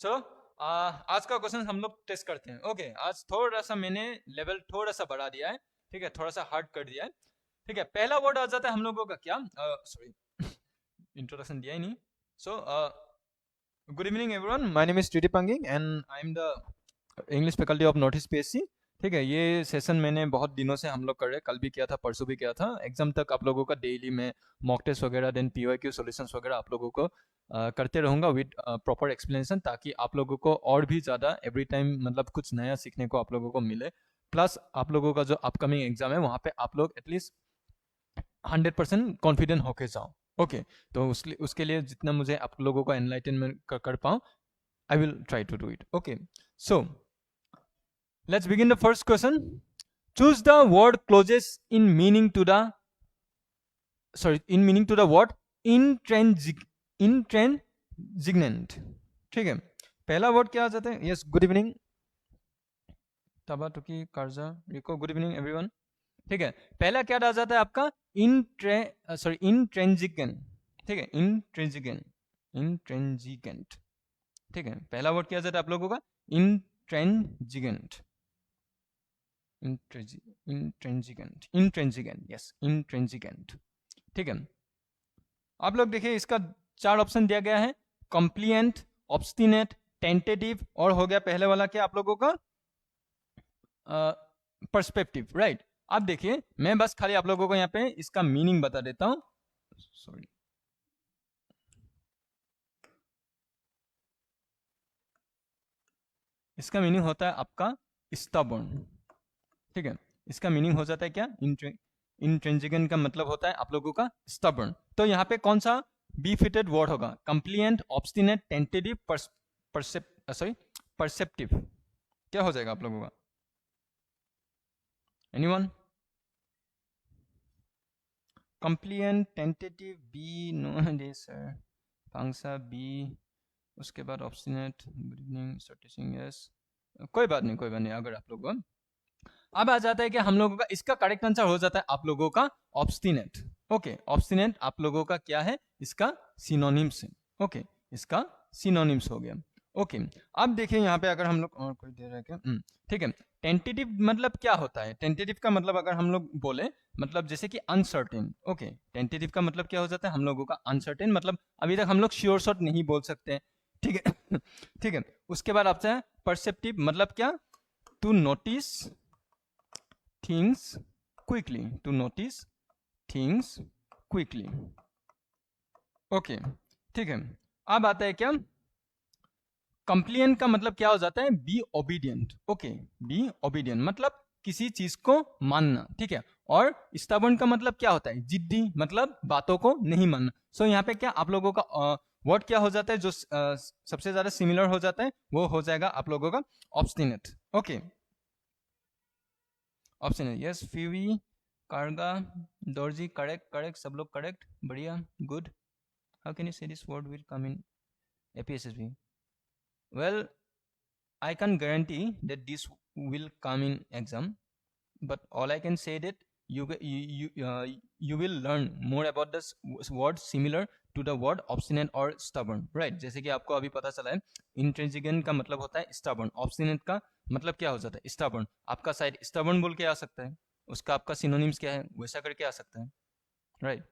सो आज का क्वेश्चन हम लोग टेस्ट करते हैं। ओके आज थोड़ा सा मैंने लेवल थोड़ा सा बढ़ा दिया है, ठीक है, थोड़ा सा हार्ड कर दिया है। ठीक है, पहला वर्ड आ जाता है हम लोगों का क्या, सॉरी इंट्रोडक्शन दिया ही नहीं। So good evening everyone, my name is Titi Panging and I am the English faculty of North East PSC. ठीक है, ये सेशन मैंने बहुत दिनों से हम लोग कर रहे हैं, कल भी किया था, परसों भी किया था। एग्जाम तक आप लोगों का डेली में मॉक टेस्ट वगैरह देन पीवाईक्यू सॉल्यूशंस वगैरह आप लोगों को करते रहूँगा विद प्रॉपर एक्सप्लेनेशन, ताकि आप लोगों को और भी ज़्यादा एवरी टाइम मतलब कुछ नया सीखने को आप लोगों को मिले। प्लस आप लोगों का जो अपकमिंग एग्जाम है वहाँ पे आप लोग एटलीस्ट 100% कॉन्फिडेंट होके जाओ। ओके तो उसके लिए जितना मुझे आप लोगों को एनलाइटनमेंट कर पाऊँ, I will try to do it. Okay so let's begin the first question. Choose the word closest in meaning to the word intransigent. ठीक है, पहला वर्ड क्या आ जाता है? यस, गुड इवनिंग तबा टुकी कार्जा रिको, गुड इवनिंग एवरीवन। ठीक है, पहला क्या आ जाता है आपका? इंट्रेंजिगेंट। ठीक है, इंट्रेंजिगेंट। ठीक है, पहला वर्ड क्या आ जाता है आप लोगों का? इंट्रेंजिगेंट। इंट्रेंजिगेंट, यस, इंट्रेंजिगेंट। ठीक है, आप लोग देखिए इसका 4 ऑप्शन दिया गया है, कॉम्प्लिएंट, ऑब्स्टिनेट, टेंटेटिव और हो गया पहले वाला क्या आप लोगों का? Perspective, right. अब देखिए मैं बस खाली आप लोगों को यहाँ पे इसका मीनिंग बता देता हूं। सॉरी, इसका मीनिंग होता है आपका स्टबर्न। ठीक है, इसका मीनिंग हो जाता है क्या? इंट्रेंजिगेंट का मतलब होता है आप लोगों का स्टबर्न। तो यहाँ पे कौन सा बी फिटेड वर्ड होगा? Compliant, obstinate, tentative, perceptive. क्या हो जाएगा आप लोगों का? एनीवन? कंप्लिएंट, टेंटेटिव बी, नो डे सर, फांगसा बी, उसके बाद ऑब्स्टिनेट, गुड इवनिंग सर्टिसिंग, यस, कोई बात नहीं, कोई बात नहीं। अगर आप लोगों अब आ जाता है कि हम लोगों का इसका करेक्ट आंसर हो जाता है आप लोगों का ऑब्स्टिनेट। ओके, ऑब्स्टिनेट आप लोगों का क्या है? इसका सिनोनिम्स है। ओके, इसका सिनोनिम्स हो गया। ओके, अब देखिए यहाँ पे अगर हम लोग और कोई दे रहा है क्या? ठीक है, टेंटेटिव मतलब क्या होता है? टेंटेटिव का मतलब अगर हम लोग बोले, मतलब जैसे कि अनसर्टेन। ओके, टेंटेटिव का मतलब क्या हो जाता है हम लोगों का? अनसर्टेन, मतलब अभी तक हम लोग श्योर शॉट नहीं बोल सकते। ठीक है ठीक है, उसके बाद आपसे है परसेप्टिव, मतलब क्या? To notice things quickly, to notice things quickly। Okay, ठीक है, अब आता है क्या? कंप्लिएंट का मतलब क्या हो जाता है? Be obedient. Okay, be obedient मतलब किसी चीज को मानना। ठीक है, और स्टबर्न का मतलब क्या होता है? जिद्दी, मतलब बातों को नहीं मानना। सो यहाँ पे क्या आप लोगों का वर्ड क्या हो जाता है जो सबसे ज्यादा सिमिलर हो जाता है? वो हो जाएगा आप लोगों का ऑब्स्टिनेट। ओके, ऑप्शन है yes, Phivi, Karga, Dorji, correct correct, सब लोग करेक्ट, बढ़िया, good. How can you say this word will come in APSSB? Well, I can't guarantee that this will come in exam, but all I can say that you will learn more about this word similar to the word obstinate or stubborn, right? जैसे कि आपको अभी पता चला है intransigent का मतलब होता है stubborn, obstinate का मतलब क्या हो जाता है? stubborn। आपका शायद stubborn बोल के आ सकता है, उसका आपका सिनोनिम्स क्या है वैसा करके आ सकता है, राइट।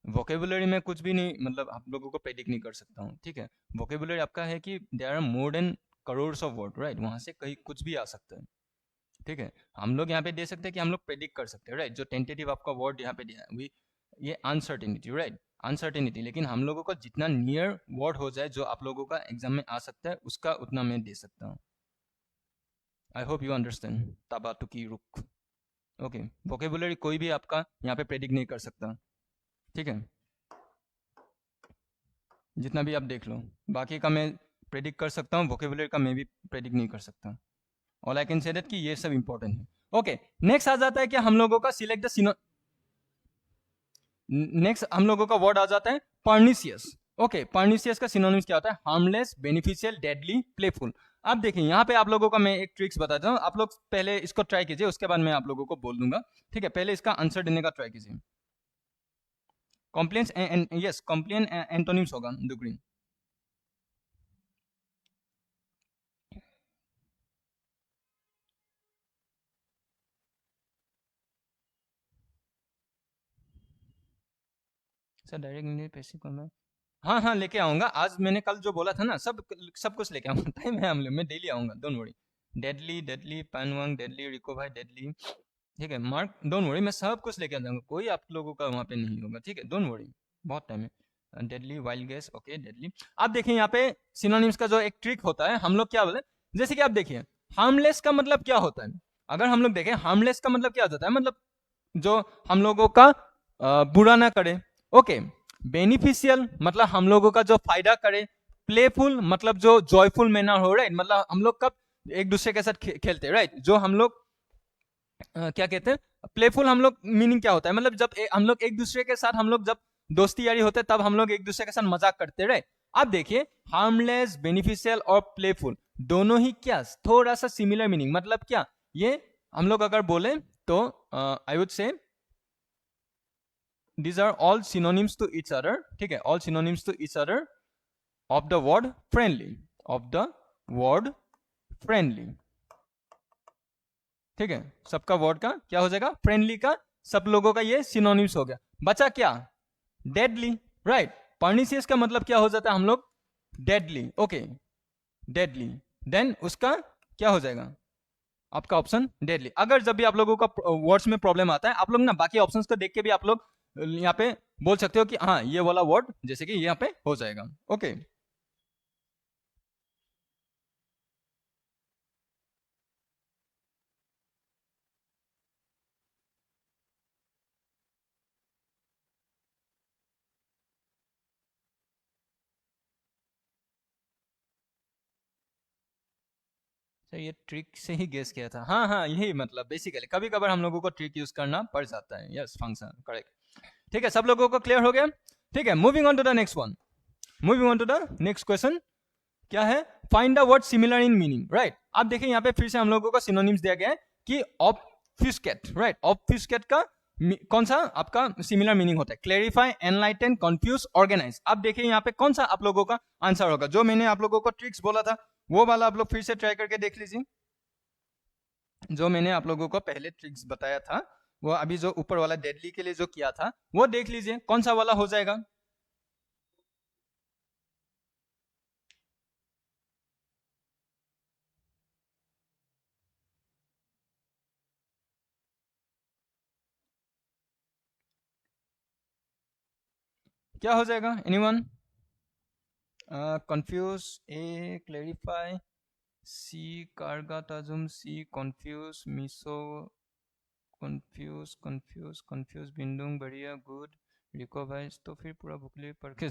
वोकेबुलरी में कुछ भी नहीं, मतलब आप लोगों को प्रेडिक्ट नहीं कर सकता हूँ। ठीक है, वोकेबुलरी आपका है कि there are more than crores of word, right, वहां से कहीं कुछ भी आ सकता है। ठीक है, हम लोग यहाँ पे दे सकते हैं कि हम लोग प्रेडिक्ट कर सकते हैं, राइट। जो टेंटेटिव आपका वर्ड यहाँ पे दिया है ये अनसर्टेनिटी, राइट, अनसर्टेनिटी। लेकिन हम लोगों को जितना नियर वर्ड हो जाए जो आप लोगों का एग्जाम में आ सकता है उसका उतना मैं दे सकता हूँ। I hope you understand. Taba Tuki रुक। ओके, वोकेबुलरी कोई भी आपका यहाँ पे प्रेडिक्ट नहीं कर सकता। ठीक है, जितना भी आप देख लो, बाकी का मैं प्रेडिक्ट कर सकता हूँ, वोकेबुलरी का मैं भी प्रेडिक्ट नहीं कर सकता। All I can say that कि ये सब इंपॉर्टेंट है। ओके, नेक्स्ट आ जाता है कि हम लोगों का सिलेक्ट द नेक्स्ट हम लोगों का वर्ड आ जाता है पर्निशियस। ओके, पर्निशियस का सिनोनिम्स क्या होता है? Harmless, beneficial, deadly, playful. अब देखिए यहाँ पे आप लोगों का मैं एक ट्रिक्स बताता हूँ, आप लोग पहले इसको ट्राई कीजिए, उसके बाद मैं आप लोगों को बोल दूंगा। ठीक है, पहले इसका आंसर देने का ट्राई कीजिए। कॉम्प्लेन, यस, कॉम्प्लेन एंटोनिम्स होगा the green. Sir direct passive combine, हाँ हाँ लेके आऊंगा। आज मैंने कल जो बोला था ना, सब सब कुछ लेके आऊंगा। टाइम है हम लोग, मैं डेली आऊंगा, don't worry. Deadly deadly Panwang deadly Riko भाई डेडली, ठीक है मार्क, डोंट वरी, मैं सब कुछ लेके आ जाऊंगा, कोई आप लोगों का वहां पे नहीं होगा, ठीक है, डोंट वरी, बहुत टाइम है। Deadly wild gas, okay deadly. आप देखिए यहाँ पे सिनोनिम्स का जो एक ट्रिक होता है, हम लोग क्या बोले, जैसे कि आप देखिए हार्मलेस का मतलब क्या होता है। अगर हम लोग देखें हार्मलेस का मतलब क्या होता है, मतलब जो हम लोगों का बुरा ना करे, ओके। बेनिफिशियल मतलब हम लोगों का जो फायदा करे। प्लेफुल मतलब जो जॉयफुल मैनर हो, राइट, मतलब हम लोग कब एक दूसरे के साथ खेलते हैं, राइट, जो हम लोग क्या कहते हैं, प्लेफुल हम लोग मीनिंग क्या होता है, मतलब जब हम लोग एक दूसरे के साथ, हम लोग जब दोस्ती यारी होते हैं तब हम लोग एक दूसरे के साथ मजाक करते रहे। आप देखिए हार्मलेस, बेनिफिशियल और प्लेफुल दोनों ही क्या थोड़ा सा सिमिलर मीनिंग, मतलब क्या, ये हम लोग अगर बोले तो I would say these are all synonyms to each other, ठीक है, all synonyms to each other of the word friendly, of the word friendly, ठीक है, सबका वर्ड का क्या हो जाएगा, फ्रेंडली का, सब लोगों का ये सिनोनिम्स हो गया। बचा क्या, डेडली, राइट। पर्निशियस का मतलब क्या हो जाता है हम लोग, डेडली, ओके डेडली, देन उसका क्या हो जाएगा आपका ऑप्शन डेडली। अगर जब भी आप लोगों का वर्ड्स में प्रॉब्लम आता है, आप लोग ना बाकी ऑप्शंस को देख के भी आप लोग यहाँ पे बोल सकते हो कि हाँ ये वाला वर्ड जैसे कि यहाँ पे हो जाएगा, ओके। तो ये ट्रिक से ही गेस किया था, हाँ हाँ यही मतलब बेसिकली कभी कभार हम लोगों को ट्रिक यूज करना पड़ जाता है, यस फंक्शन करेक्ट, ठीक है, सब लोगों को क्लियर हो गया, ठीक है। Moving on to the next one, moving on to the next question, क्या है, find the word similar in meaning, right. आप देखिए यहाँ पे फिर से हम लोगों को सिनोनिम्स दिया गया है कि ऑब्फ्यूस्केट, राइट, ऑब्फ्यूस्केट का कौन सा आपका सिमिलर मीनिंग होता है, क्लेरिफाई, एनलाइटन, कंफ्यूज, ऑर्गेनाइज। आप देखिए यहाँ पे कौन सा आप लोगों का आंसर होगा, जो मैंने आप लोगों को ट्रिक्स बोला था वो वाला आप लोग फिर से ट्राई करके देख लीजिए, जो मैंने आप लोगों को पहले ट्रिक्स बताया था, वो अभी जो ऊपर वाला डेडली के लिए जो किया था वो देख लीजिए कौन सा वाला हो जाएगा। क्या हो जाएगा, anyone, confuse, A clarify, C Karga Tajum, C confuse, Miso confuse, confuse confuse, Bindung बढ़िया, गुड, रिकॉवाइज, तो फिर पूरा बुकलेट पढ़ के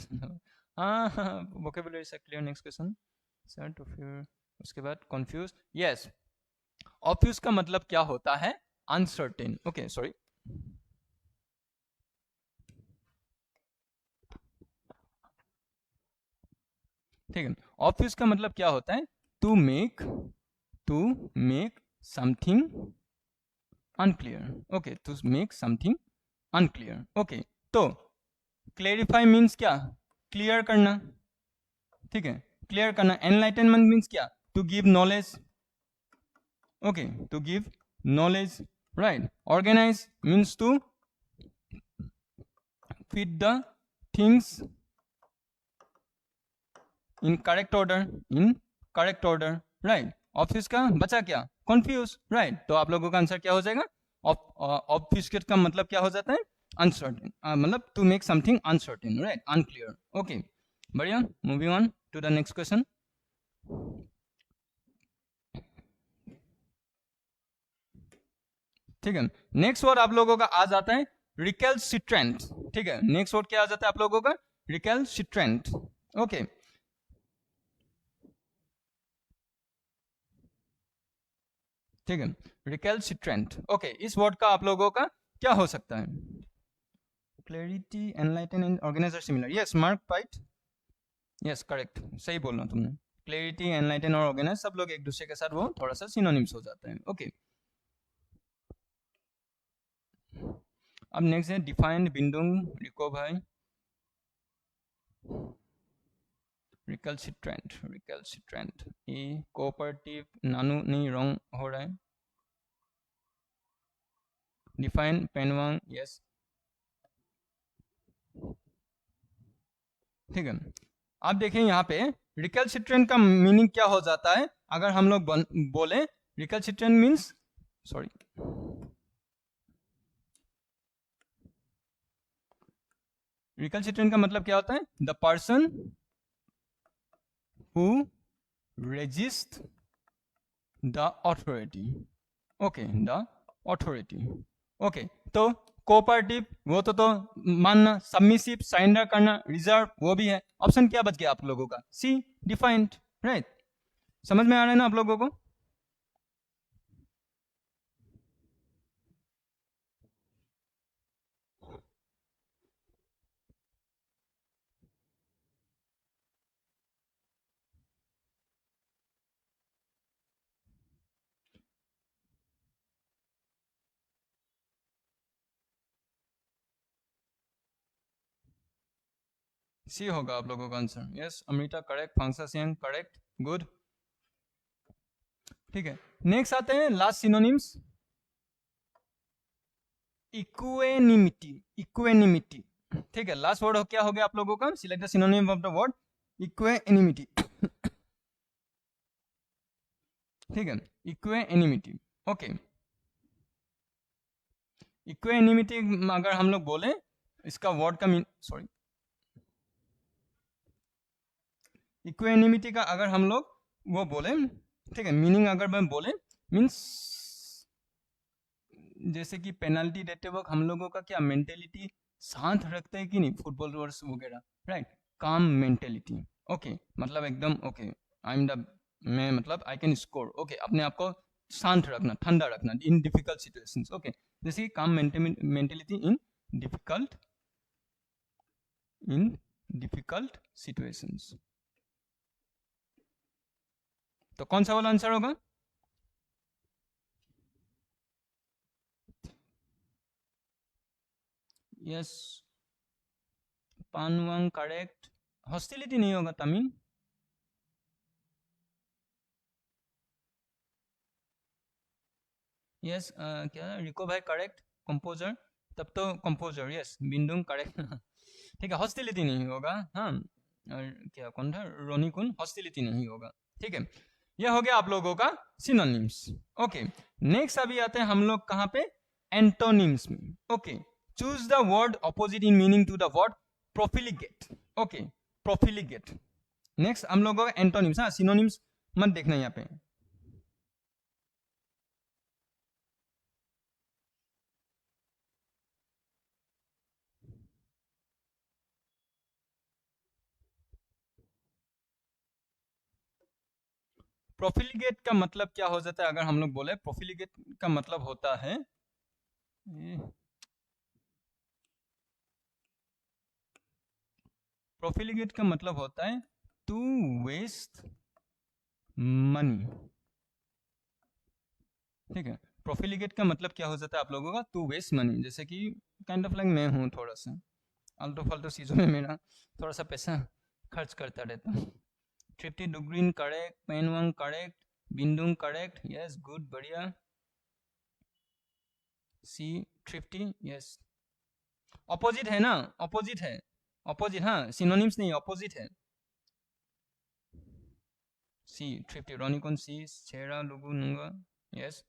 हाँ हाँ वोकेबुलरी से क्लियर। नेक्स्ट क्वेश्चन सर, तो फिर उसके बाद कंफ्यूज, यस। ऑब्फ्यूज का मतलब क्या होता है, अनसर्टेन, ओके सॉरी, ठीक है। ऑब्फ्यूज का मतलब क्या होता है, to make, to make something unclear, okay, to make something unclear, okay. तो क्लेरिफाई मीन्स क्या, क्लियर करना, ठीक है, क्लियर करना। एनलाइटनमेंट मीन्स क्या, to give knowledge, okay, to give knowledge, right. Organize means to fit the things in correct order, in correct order, right. Office का बचा क्या, कंफ्यूज, राइट। तो आप लोगों का आंसर क्या हो जाएगा, ऑब्फ्यूस्केट का मतलब क्या हो जाता है, अनसर्टेन, मतलब to make something uncertain, right, unclear, okay बढ़िया। Moving on to the next question, ठीक है। नेक्स्ट वर्ड आप लोगों का आ जाता है रिकैल्सिट्रेंट, ठीक है। नेक्स्ट वर्ड क्या आ जाता है आप लोगों का, रिकैल्सिट्रेंट, ओके, ठीक है, रिकैल्सिट्रेंट, ओके। इस वर्ड का आप लोगों का क्या हो सकता है, clarity, enlighten and organiser similar, yes mark Pait, yes correct, सही बोलना तुमने। क्लैरिटी, एनलाइटन और ऑर्गेनाइज सब लोग एक दूसरे के साथ वो थोड़ा सा सिनोनिम्स हो जाते हैं, ओके। अब नेक्स्ट है डिफाइंड, बिंदुंग, रिको भाई, रिकल्सिट्रेंट, रिकल्सिट्रेंट, ये कोऑपरेटिव, नानू नहीं रॉन्ग हो रहा है, डिफाइन, पेनवांग, यस, ठीक है, आप देखें यहाँ पे रिकैल्सिट्रेंट का मीनिंग क्या हो जाता है अगर हम लोग बोले रिकैल्सिट्रेंट मीन्स, सॉरी, रिकैल्सिट्रेंट का मतलब क्या होता है? The person who resist the authority. Okay, the authority. Okay, तो कोऑपरेटिव वो तो मानना, सबमिसिव सरेंडर करना, रिजर्व वो भी है। ऑप्शन क्या बच गया आप लोगों का? सी, डिफाइंड, राइट। समझ में आ रहा है ना आप लोगों को? सी होगा आप लोगों का answer. Yes, Amrita correct, Phansa Singh correct, good. ठीक है, नेक्स्ट आते हैं लास्ट सिनोनिम्स। Equanimity, equanimity. ठीक है, लास्ट वर्ड क्या हो गया आप लोगों का? Select the synonym of the word equanimity. ठीक है, इक्वेनिमिटी। ओके, इक्वेनिमिटी अगर हम लोग बोले इसका वर्ड का मीन, सॉरी, इक्वेनिमिटी का अगर हम लोग वो बोले, ठीक है, मीनिंग अगर मैं बोले मीन्स जैसे कि पेनल्टी देते वक्त हम लोगों का क्या मेंटेलिटी शांत रखते हैं कि नहीं, फुटबॉलर्स वगैरह, राइट, काम मेंटेलिटी। ओके, मतलब एकदम ओके, आई एम द, मैं मतलब आई कैन स्कोर, ओके, अपने आप को शांत रखना, ठंडा रखना इन डिफिकल्ट सिचुएशंस। ओके, जैसे कि काम मेंटेलिटी इन डिफिकल्ट सिचुएशंस। तो कौन सा वाला आंसर होगा? Yes, पानवांग correct. हॉस्टिलिटी नहीं होगा तमीम। यस, क्या रिको भाई करेक्ट, कंपोजर, तब तो कंपोजर, यस, बिंदुंग करेक्ट। ठीक है, हॉस्टिलिटी नहीं होगा। हाँ, और क्या कौन था, रोनी कुन, हॉस्टिलिटी नहीं होगा। ठीक है, यह हो गया आप लोगों का सिनोनिम्स। ओके, नेक्स्ट अभी आते हैं हम लोग कहाँ पे? एंटोनिम्स में। Okay, choose the word opposite in meaning to the word profligate. Okay, profligate. Next हम लोगों का एंटोनिम्स, हाँ, सिनोनिम्स मत देखना यहाँ पे। प्रोफिलिगेट का मतलब क्या हो जाता है अगर हम लोग बोले? प्रोफिलिगेट का मतलब होता है, प्रोफिलिगेट का मतलब होता है टू वेस्ट मनी। ठीक है, प्रोफिलिगेट का मतलब क्या हो जाता है आप लोगों का? To waste money. जैसे कि काइंड ऑफ लाइक मैं हूँ, थोड़ा सा आल्टो फाल्टो चीजों में मेरा थोड़ा सा पैसा खर्च करता रहता हूँ। Tripti Dugrin correct, Penwang correct, Bindung correct, yes, good, बढ़िया। सी, थ्रिफ्टी, यस, ऑपोजिट है ना, ऑपोजिट है, ऑपोजिट, हाँ, सिनोनिम्स नहीं, ऑपोजिट है। सी, थ्रिफ्टी, रोनिकॉन, सी, छेरा लुगु नुंगा, यस।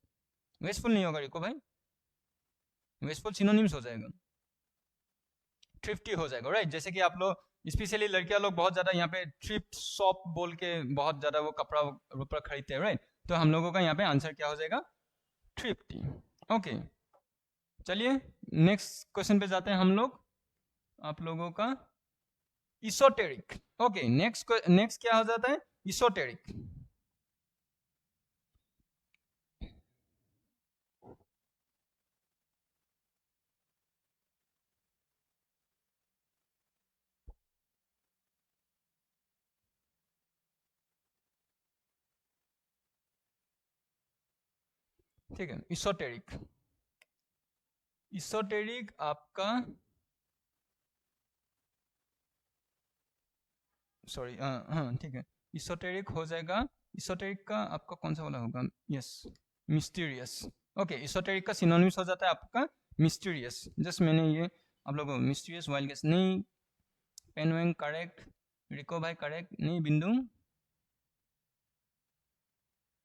वेस्टफुल नहीं होगा रिको भाई, वेस्टफुल सिनोनिम्स हो जाएगा, थ्रिफ्टी हो जाएगा, राइट। जैसे कि आप लोग स्पेशली लड़कियां लोग बहुत ज्यादा यहाँ पे थ्रिफ्ट शॉप बोल के बहुत ज्यादा वो कपड़ा रुपड़ा खरीदते हैं, राइट। तो हम लोगों का यहाँ पे आंसर क्या हो जाएगा? थ्रिफ्टी। ओके, चलिए नेक्स्ट क्वेश्चन पे जाते हैं हम लोग, आप लोगों का इसोटेरिक। ओके, नेक्स्ट नेक्स्ट क्या हो जाता है? इसोटेरिक। ठीक है, इसोटेरिक, इसोटेरिक आपका, सॉरी, हाँ ठीक है, इसोटेरिक हो जाएगा। इसोटेरिक का आपका कौन सा वाला होगा? Yes, mysterious. ओके, इसोटेरिक का सिनोनिम्स हो जाता है आपका मिस्टीरियस। जस्ट मैंने ये आप लोगों को मिस्टीरियस वाइल्ड गेस नहीं पेनवेंग करेक्ट, रिको भाई करेक्ट नहीं, बिंदु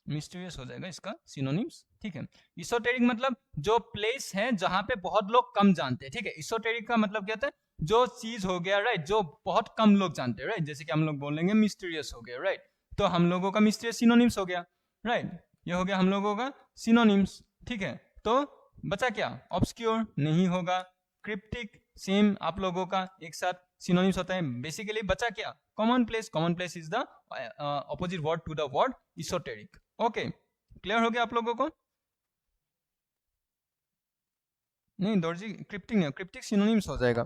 मिस्टीरियस हो जाएगा इसका सिनोनिम्स, ठीक है। इसोटेरिक मतलब जो प्लेस है जहां पे बहुत लोग कम जानते हैं, ठीक है। इसोटेरिक का मतलब क्या होता है, जो चीज हो गया राइट, जो बहुत कम लोग जानते हैं राइट, जैसे कि हम लोग बोलेंगे मिस्टीरियस हो गया राइट, तो हम लोगों का मिस्टीरियस सिनोनिम्स हो गया राइट, ये हो गया हम लोगों का सिनोनिम्स, ठीक है। तो बचा क्या, ऑब्सक्योर नहीं होगा, क्रिप्टिक सेम आप लोगों का एक साथ सिनोनिम्स होता है। बेसिकली बचा क्या, common place, common place is the opposite word to the word esoteric. Okay, clear हो गया आप लोगों को? नहीं दौड़जी, क्रिप्टिक नहीं, क्रिप्टिक सिनोनिम्स हो जाएगा।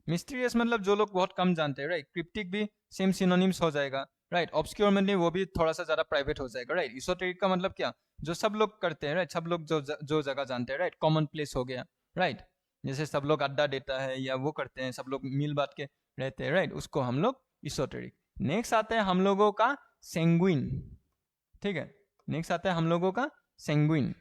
मिस्टीरियस मतलब जो लोग बहुत कम जानते हैं राइट, क्रिप्टिक भी सेम सिनोनिम्स हो जाएगा राइट, ऑब्सक्योर मतलब वो भी थोड़ा सा ज्यादा प्राइवेट हो जाएगा राइट। इसोटेरिक का मतलब क्या, जो सब लोग करते हैं राइट, सब लोग जो जगह जानते हैं राइट, कॉमन प्लेस हो गया राइट, जैसे सब लोग अड्डा देता है या वो करते हैं, सब लोग मिल बांट के रहते हैं राइट, उसको हम लोग इसोटेरिक। नेक्स्ट आता है हम लोगों का सेंगुइन, ठीक है। नेक्स्ट आता है हम लोगों का सेंगुइन,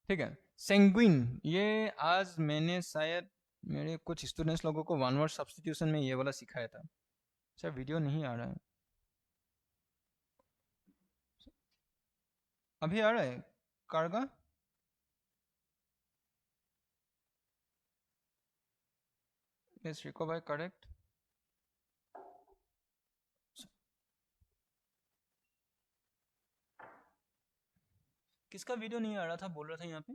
ठीक है। सेंगुइन, ये आज मैंने शायद मेरे कुछ स्टूडेंट्स लोगों को वन वर्ड सब्स्टिट्यूशन में ये वाला सिखाया था। सर वीडियो नहीं आ रहा है, अभी आ रहा है कार्गा? यस रिको भाई करेक्ट। किसका वीडियो नहीं आ रहा था, बोल रहा था यहाँ पे?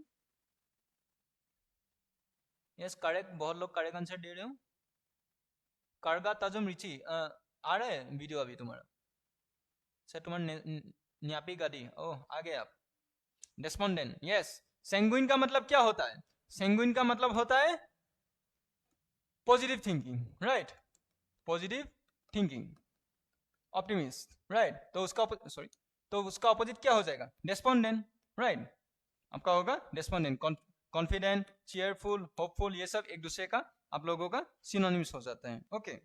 यस करेक्ट, बहुत लोग करेक्ट आंसर दे रहे हो। कार्गा ताजुम रिची, आ रहा है वीडियो अभी तुम्हारा? सर तुम्हारा न्यापी गादी, ओह आ गए आप। डेस्पोंडेंट, यस। सेंगुइन का मतलब क्या होता है, सेंगुइन का मतलब होता है positive thinking right, positive thinking, optimist right, तो उसका सॉरी, तो उसका ऑपोजिट क्या हो जाएगा, डेस्पोंडेंट राइट, आपका होगा डेस्पोंडेंट। कॉन्फिडेंट, चीयरफुल, होपफुल, ये सब एक दूसरे का आप लोगों का सिनोनिम्स हो जाते हैं। ओके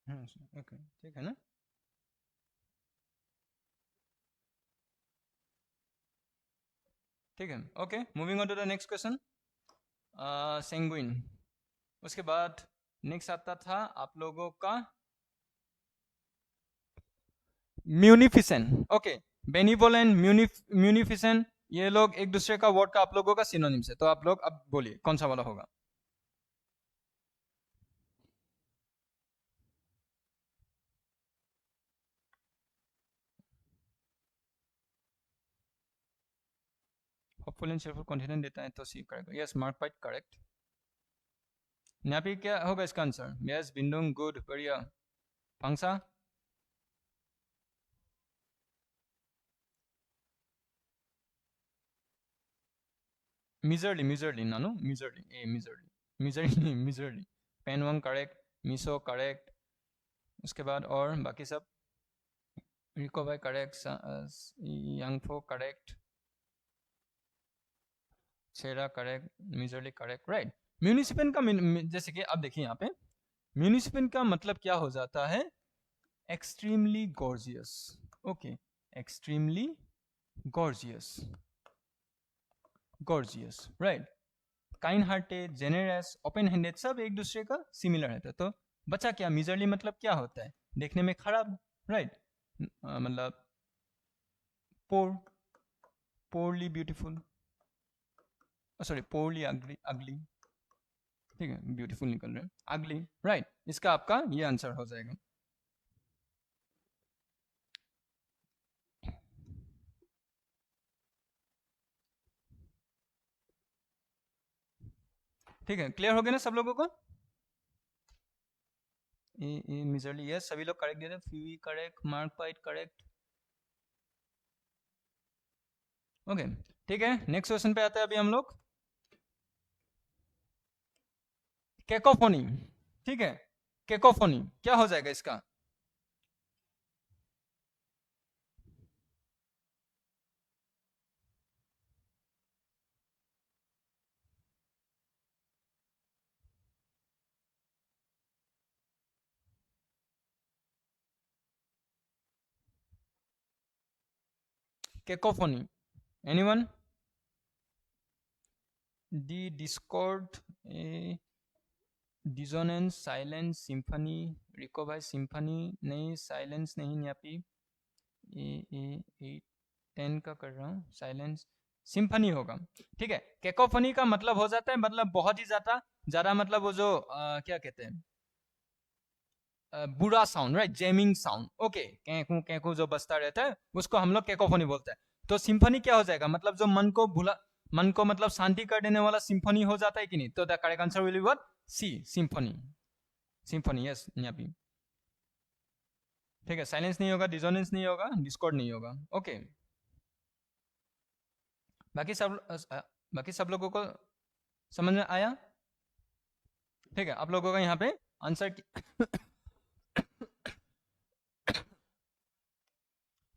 ओके, ठीक है ना। ठीक है, okay moving on to the next question. Sanguine, उसके बाद नेक्स्ट आता था आप लोगों का म्यूनिफिसेंट, ओके। बेनिवोलेंट, म्यूनिफिसेंट, ये लोग एक दूसरे का वर्ड का आप लोगों का सिनोनिम्स है, तो आप लोग अब बोलिए कौन सा वाला होगा। होपफुल एंड चीयरफुल कॉन्फिडेंट देता है तो C correct, yes Mark Point correct. Nyapi क्या होगा इसका आंसर, यस बिंदुंग गुड बढ़िया। पांगसा, मिजरली, मिजरली नानो, miserly A miserly, miserly miserly. Penwang correct, Miso correct, उसके बाद और बाकी सब, रिको भाई correct, Yangfo correct, Chera correct, miserly correct right. Municipal का जैसे कि अब देखिए यहाँ पे म्यूनिसिपल का मतलब क्या हो जाता है, extremely gorgeous, okay, extremely gorgeous, gorgeous right, kind hearted, generous, open handed, सब एक दूसरे का सिमिलर है। तो बचा क्या, मिजरली मतलब क्या होता है, देखने में खराब राइट, मतलब पोर, पोरली ब्यूटीफुल, सॉरी पोरली अगली, अगली, ठीक है ब्यूटीफुल निकल रहे हैं, अगली राइट, इसका आपका ये आंसर हो जाएगा। ठीक है, क्लियर हो गया ना सब लोगों को? ये मिजरली यस, सभी लोग करेक्ट दे रहे हैं, फ्यूई करेक्ट, मार्क पाइट करेक्ट, ओके ठीक है। नेक्स्ट क्वेश्चन पे आते हैं अभी हम लोग, केकोफोनी, ठीक है। केकोफोनी क्या हो जाएगा इसका, कैकोफोनी, एनीवन? डी डिस्कॉर्ड, ए डिसोनेंस, साइलेंस, सिम्फनी, रिको भाई सिम्फनी नहीं, साइलेंस नहीं न्यापी, ए 10 का कर रहा हूँ, साइलेंस, सिम्फनी होगा। ठीक है, कैकोफोनी का मतलब हो जाता है मतलब बहुत ही ज्यादा मतलब वो जो क्या कहते हैं बुरा sound, right, jamming sound, okay, कैकू कैकू जो बजता रहता है उसको हम लोग कैकोफोनी बोलते हैं। तो सिम्फनी क्या हो जाएगा, मतलब जो मन को मतलब शांति कर देने वाला सिम्फनी हो जाता है कि नहीं, तो the correct answer will be what, C, symphony, symphony, yes Nyapi. ठीक है, साइलेंस नहीं होगा, डिसोनेंस नहीं होगा, डिस्कॉर्ड नहीं होगा, ओके। बाकी सब लोगों को समझ में आया? ठीक है, आप लोगों का यहाँ पे आंसर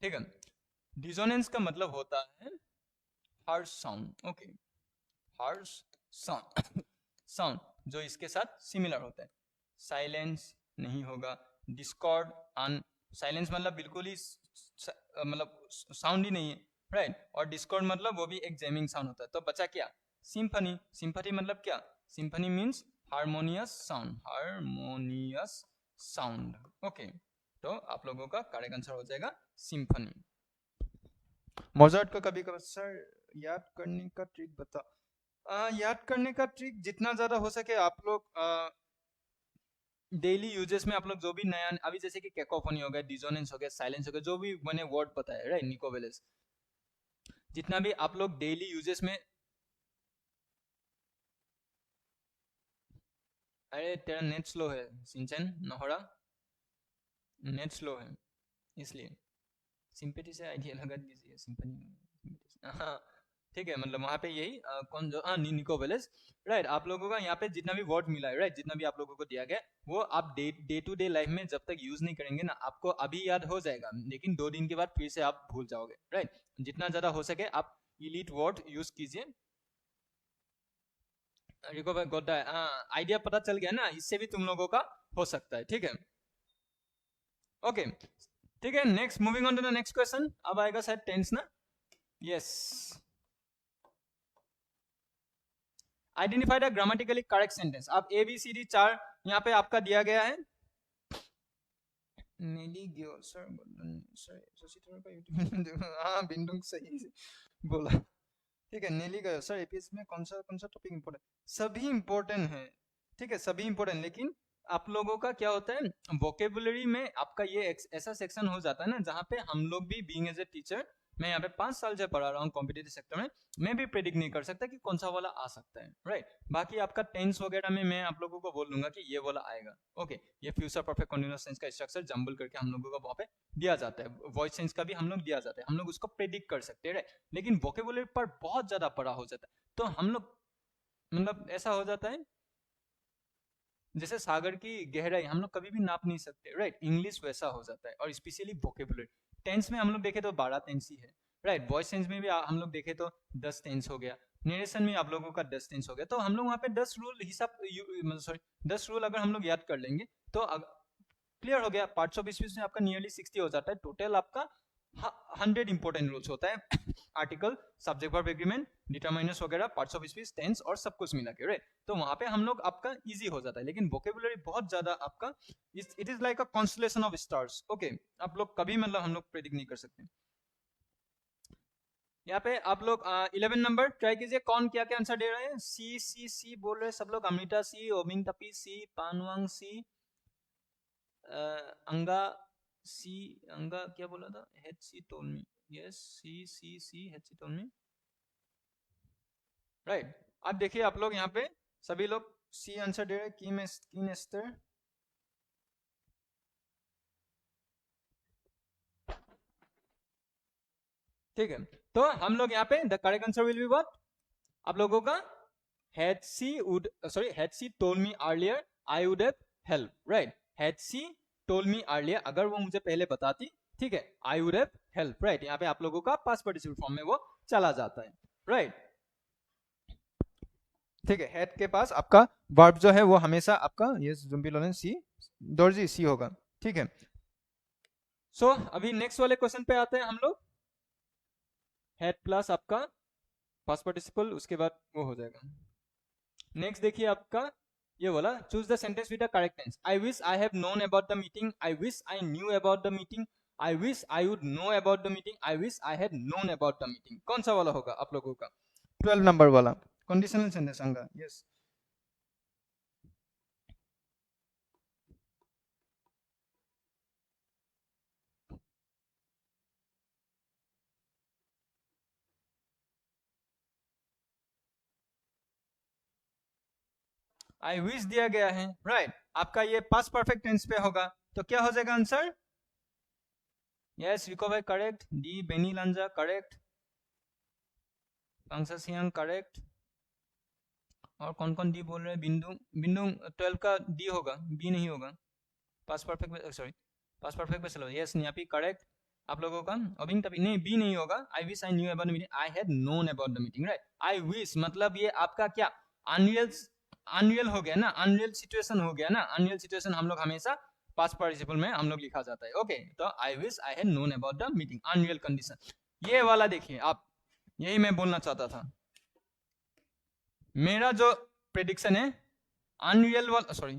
ठीक है, डिसोनेंस का मतलब होता है harsh sound, okay, harsh sound sound जो इसके साथ सिमिलर होता है। साइलेंस नहीं होगा, डिस्कॉर्ड, अन साइलेंस मतलब बिल्कुल ही मतलब साउंड ही नहीं है, राइट, और डिस्कॉर्ड मतलब वो भी एक जैमिंग साउंड होता है। तो बचा क्या, सिम्फनी। सिम्फनी मतलब क्या, symphony means harmonious sound, harmonious sound, okay. तो आप लोगों का करेक्ट आंसर हो जाएगा सिम्फनी। मोजार्ट का कभी कभी सर याद करने का ट्रिक बता, याद करने का ट्रिक जितना ज्यादा हो सके आप लोग डेली यूजेस में आप लोग जो भी नया, अभी जैसे कि कैकोफोनी हो गया, डिसोनेंस हो गया, साइलेंस हो गया, जो भी मैंने वर्ड पता है, राइट, निकोवेलेस, जितना भी आप लोग डेली यूजेस में, अरे तेरा नेट स्लो है सिंचन नहोरा, नेट स्लो है इसलिए सिंपैथी से आइडिया लगा दीजिए, सिंपैथी, हाँ ठीक है, मतलब वहाँ पे यही कौन जो निकोवेलेस, राइट, आप लोगों का यहाँ पे जितना भी वर्ड मिला है, राइट, जितना भी आप लोगों को दिया गया वो आप डे टू डे लाइफ में जब तक यूज नहीं करेंगे ना, आपको अभी याद हो जाएगा लेकिन 2 दिन के बाद फिर से आप भूल जाओगे, राइट। जितना ज्यादा हो सके आप इलीट वर्ड यूज कीजिए। रिको भाई गोड्डा आइडिया पता चल गया ना, इससे भी तुम लोगों का हो सकता है, ठीक है, ओके। ठीक है, next, moving on to the next question, अब आएगा शायद टेंस ना, yes. Identify the grammatically correct sentence. अब ए बी सी डी 4 यहाँ पे आपका दिया गया है। नेली गियो सर, सर शशि थरूर का यूट्यूब हाँ बिंदु सही बोला, ठीक है। नेली गयो सर, एपीएस में कौन सा टॉपिक इंपोर्टेंट, सभी इंपोर्टेंट है, ठीक है, सभी इंपोर्टेंट, लेकिन आप लोगों का क्या होता है वोकेबुलरी में आपका ये ऐसा सेक्शन हो जाता है ना जहाँ पे हम लोग भी बीइंग एज ए टीचर, मैं यहाँ पे 5 साल से पढ़ा रहा हूँ कॉम्पिटिटिव सेक्टर में, मैं भी प्रेडिक्ट नहीं कर सकता कि कौन सा वाला आ सकता है, राइट। बाकी आपका टेंस वगैरह में मैं आप लोगों को बोल दूंगा कि ये वाला आएगा, ओके। ये फ्यूचर परफेक्ट कंटीन्यूअस टेंस का स्ट्रक्चर जंबल करके हम लोगों का वहाँ पे दिया जाता है, वॉइस सेंस का भी हम लोग दिया जाता है, हम लोग उसको प्रेडिक्ट कर सकते हैं, राइट। लेकिन वोकेबुलरी पर बहुत ज्यादा पढ़ा हो जाता है, तो हम लोग मतलब ऐसा हो जाता है जैसे सागर की गहराई हम लोग कभी भी नाप नहीं सकते, राइट। इंग्लिश वैसा हो जाता है, और स्पेशली वोकेबुलरी टेंस में हम लोग देखे तो 12 टेंस ही है, राइट। वॉइस टेंस में भी हम लोग देखे तो 10 टेंस हो गया, नरेशन में आप लोगों का 10 टेंस हो गया, तो हम लोग वहाँ पे 10 रूल हिसाब, सॉरी 10 रूल अगर हम लोग याद कर लेंगे तो क्लियर हो गया। पार्ट्स ऑफ स्पीच में आपका नियरली 60 हो जाता है, टोटल आपका 100 इंपोर्टेंट रूल्स होता है article, subject verb agreement, determiners वगैरह, पार्ट्स ऑफ स्पीच, टेंस और सब कुछ मिला के, राइट। तो वहां पे हम लोग आपका इजी हो जाता है, लेकिन वोकेबुलरी बहुत ज्यादा आपका it is like a constellation of stars, okay. आप लोग कभी मतलब हम लोग प्रेडिक्ट नहीं कर सकते। यहाँ पे आप लोग 11 नंबर ट्राई कीजिए, कौन क्या क्या आंसर दे रहे हैं, सी सी सी बोल रहे हैं सब लोग, अमृता सी, ओमिंग तपी सी, पानवांग सी, अंगा सी, अंगा क्या बोला था, H C told me, yes C C C H C told me, right. अब देखिए आप लोग यहाँ पे सभी लोग सी आंसर दे रहे हैं, कीन एस्टर, ठीक है। तो हम लोग यहाँ पे the correct answer will be what, आप लोगों का had she would had she told me earlier I would have helped, right। had she told me earlier, अगर वो मुझे पहले बताती, ठीक है, I would have helped, right। यहाँ पे आप लोगों का पास्ट पार्टिसिपल फॉर्म में वो चला जाता है, राइट। ठीक है, हेड के पास आपका वर्ब जो है वो हमेशा आपका ये जुम्बिलोन सी, दर्जी सी होगा, ठीक है। सो अभी नेक्स्ट वाले क्वेश्चन पे आते हैं हम लोग। हैड प्लस आपका पास्ट पार्टिसिपल, उसके बाद वो हो जाएगा। नेक्स्ट देखिए आपका ये बोला choose the sentence with the correct tense. I wish I have known about the meeting, I wish I knew about the meeting, I wish I would know about the meeting, I wish I had known about the meeting. कौन सा वाला होगा आप लोगों का? 12 number वाला conditional sentence आएगा। Yes, I wish दिया गया है, राइट आपका ये पास्ट परफेक्ट टेंस पे होगा, तो क्या हो जाएगा आंसर? यस रिको भाई correct, D Beni Lanja correct, Pangsa Siang correct, और कौन कौन डी बोल रहे हैं? बिंदु, बिंदु 12 का डी होगा, बी नहीं होगा। Past perfect, sorry past perfect पे चलो। यस नियापी करेक्ट आप लोगों का। अबिंग तभी नहीं, बी नहीं होगा। आई wish I knew about the meeting, I had known about the meeting, right. I wish मतलब ये आपका क्या अनरियल, अनरियल हो गया ना, अनरियल सिचुएशन हो गया ना। अनरियल सिचुएशन हम लोग हमेशा पास्ट पार्टिसिपल में हम लोग लिखा जाता है। ओके तो आई wish I had known about the meeting, unreal condition. ये वाला देखिए आप, यही मैं बोलना चाहता था। मेरा जो प्रेडिक्शन है अनरियल वाला, सॉरी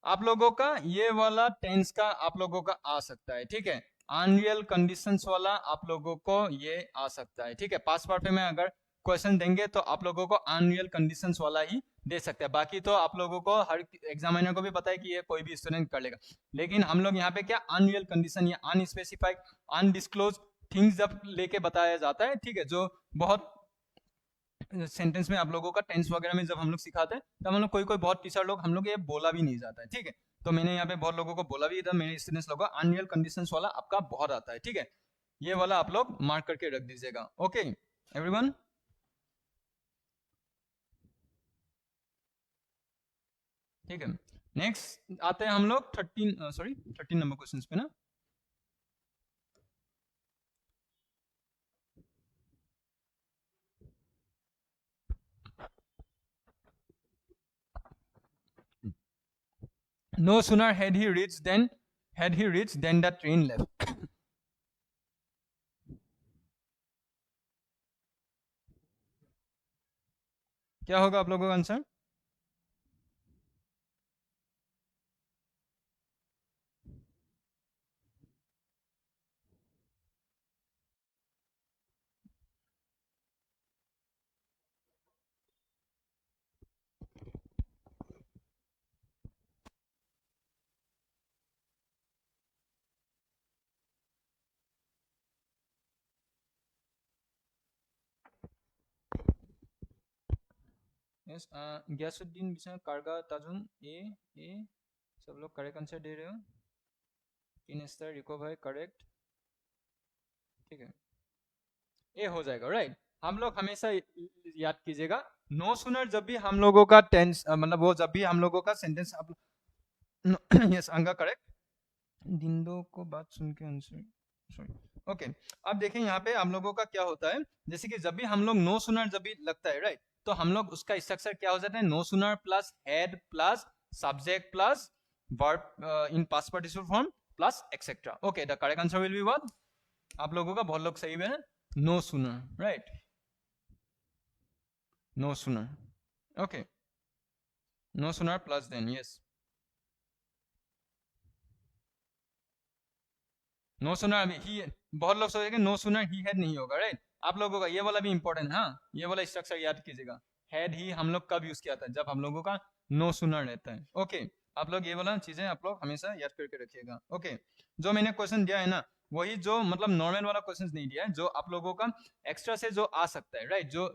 आप लोगों का ये वाला टेंस का आप लोगों का आ सकता है, ठीक है। अनरियल कंडीशंस वाला आप लोगों को ये आ सकता है, ठीक है। पास्ट परफेक्ट में अगर क्वेश्चन देंगे तो आप लोगों को अनरियल कंडीशंस वाला ही दे सकते हैं। बाकी तो आप लोगों को हर एग्जामिनर को भी पता है कि ये कोई भी स्टूडेंट कर लेगा, लेकिन हम लोग यहाँ पे क्या अनरियल कंडीशन या अनस्पेसिफाइड अनडिस्क्लोज थिंग्स जब लेके बताया जाता है, ठीक है, जो बहुत सेंटेंस में आप लोगों का टेंस वगैरह में जब हम लोग सिखाते हैं तब हम लोग कोई कोई बहुत टीचर लोग हम लोग ये बोला भी नहीं जाता है, ठीक है। तो मैंने यहाँ पे बहुत लोगों को बोला भी था, मेरे स्टूडेंट्स लोगों का अनरियल कंडीशंस वाला आपका बहुत आता है, ठीक है। ये वाला आप लोग मार्क करके रख दीजिएगा। ओके एवरीवन, ठीक है। नेक्स्ट आते हैं हम लोग 13 नंबर क्वेश्चन पे ना। No sooner had he reached than the train left. क्या होगा आप लोगों का आंसर? यस गैसुद्दीन बिशा कारगा ताजुम ए सब लोग करेक्ट आंसर दे रहे हो। किनेस्टर रिको भाई करेक्ट, ठीक है। ए हो जाएगा, राइट। हम लोग हमेशा याद कीजिएगा, नो सुनर जब भी हम लोगों का टेंस मतलब वो जब भी हम लोगों का सेंटेंस आप यस अंगा करेक्ट, दिंदो को बात सुन के आंसर, सॉरी ओके। अब देखें यहाँ पे हम लोगों का क्या होता है, जैसे कि जब भी हम लोग नो सुनर जब भी लगता है, राइट, तो हम लोग उसका स्ट्रक्चर क्या हो जाता है, no sooner plus head plus subject plus verb in past participle form plus etcetera. Okay the correct answer will be what? आप लोगों का बहुत लोग सही है, no sooner, right, no sooner. Okay no sooner plus then, yes no sooner ही, बहुत लोग सोचेंगे नो सुनर ही हैड नहीं होगा, राइट। आप लोगों का ये वाला भी इंपॉर्टेंट, हाँ ये वाला स्ट्रक्चर याद कीजिएगा। हैड ही हम लोग कब यूज किया था, जब हम लोगों का नो सुनर रहता है। ओके आप लोग ये वाला चीजें आप लोग हमेशा याद करके रखिएगा। ओके जो मैंने क्वेश्चन दिया है ना, वही जो मतलब नॉर्मल वाला क्वेश्चन नहीं दिया है, जो आप लोगों का एक्स्ट्रा से जो आ सकता है, राइट। जो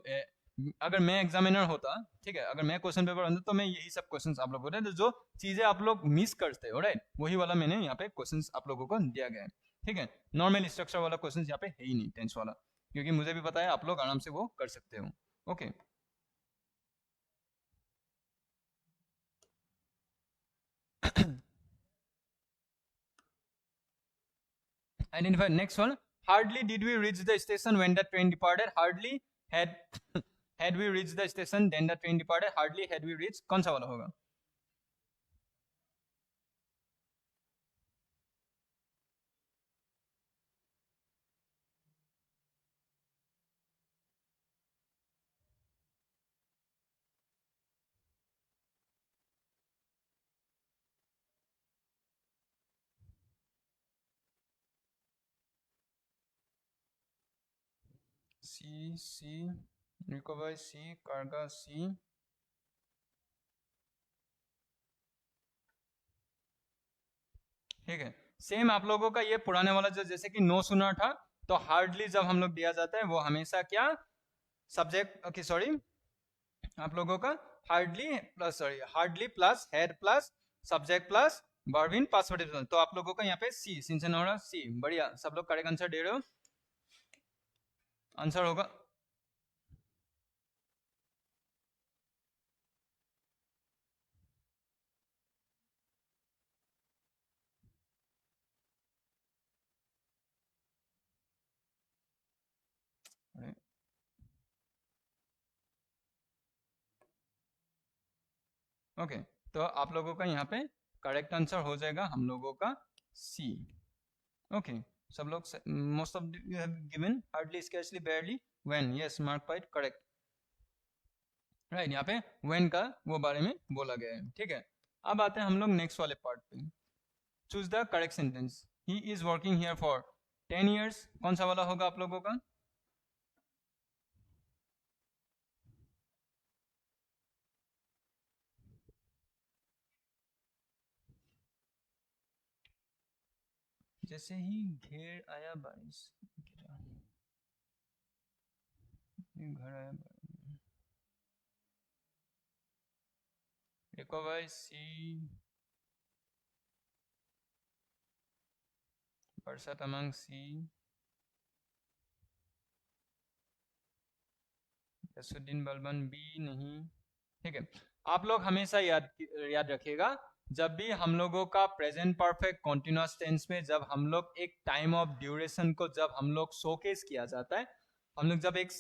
अगर मैं एग्जामिनर होता, ठीक है, अगर मैं क्वेश्चन पेपर होता तो मैं यही सब क्वेश्चंस आप लोगों को, जो चीजें आप लोग मिस करते हो, राइट, वही वाला मैंने यहाँ पे क्वेश्चंस आप लोगों को दिया गया है, ठीक है। नॉर्मल स्ट्रक्चर वाला क्वेश्चन यहाँ पे है ही नहीं टेंस वाला, क्योंकि मुझे भी पता है आप लोग आराम से वो कर सकते हो। Okay identify next one. Hardly did we reach the station when the train departed. Hardly had had we reached the station then the train departed. Hardly had we reached, कौन सा वाला होगा? C recover C कार्गा C। ठीक है, same आप लोगों का ये पुराने वाला जो जैसे कि नो सुना था, तो हार्डली जब हम लोग दिया जाता है वो हमेशा क्या सब्जेक्ट, ओके सॉरी, आप लोगों का hardly plus head plus subject plus verb in past participle. तो आप लोगों का यहाँ पे सी सिंचन हो रहा, सी बढ़िया, सब लोग करेक्ट आंसर दे रहे हो। आंसर होगा ओके, तो आप लोगों का यहाँ पे करेक्ट आंसर हो जाएगा हम लोगों का सी। ओके, सब लोग most of you have given hardly scarcely बेयरली when, yes Mark Point correct. Right, यहाँ पे व्हेन का वो बारे में बोला गया है। ठीक है, अब आते हैं हम लोग नेक्स्ट वाले पार्ट पे। Choose the correct sentence. He is working here for 10 years, कौन सा वाला होगा आप लोगों का? जैसे ही घेर आया बारिश, घर आया रिकवर सी बरसात अमंग सी यसुद्दीन बलबन बी नहीं। ठीक है, आप लोग हमेशा याद रखिएगा, जब भी हम लोगों का प्रेजेंट परफेक्ट कॉन्टिन्यूअस टेंस में जब हम लोग एक टाइम ऑफ ड्यूरेशन को जब हम लोग शोकेस किया जाता है, हम लोग जब एक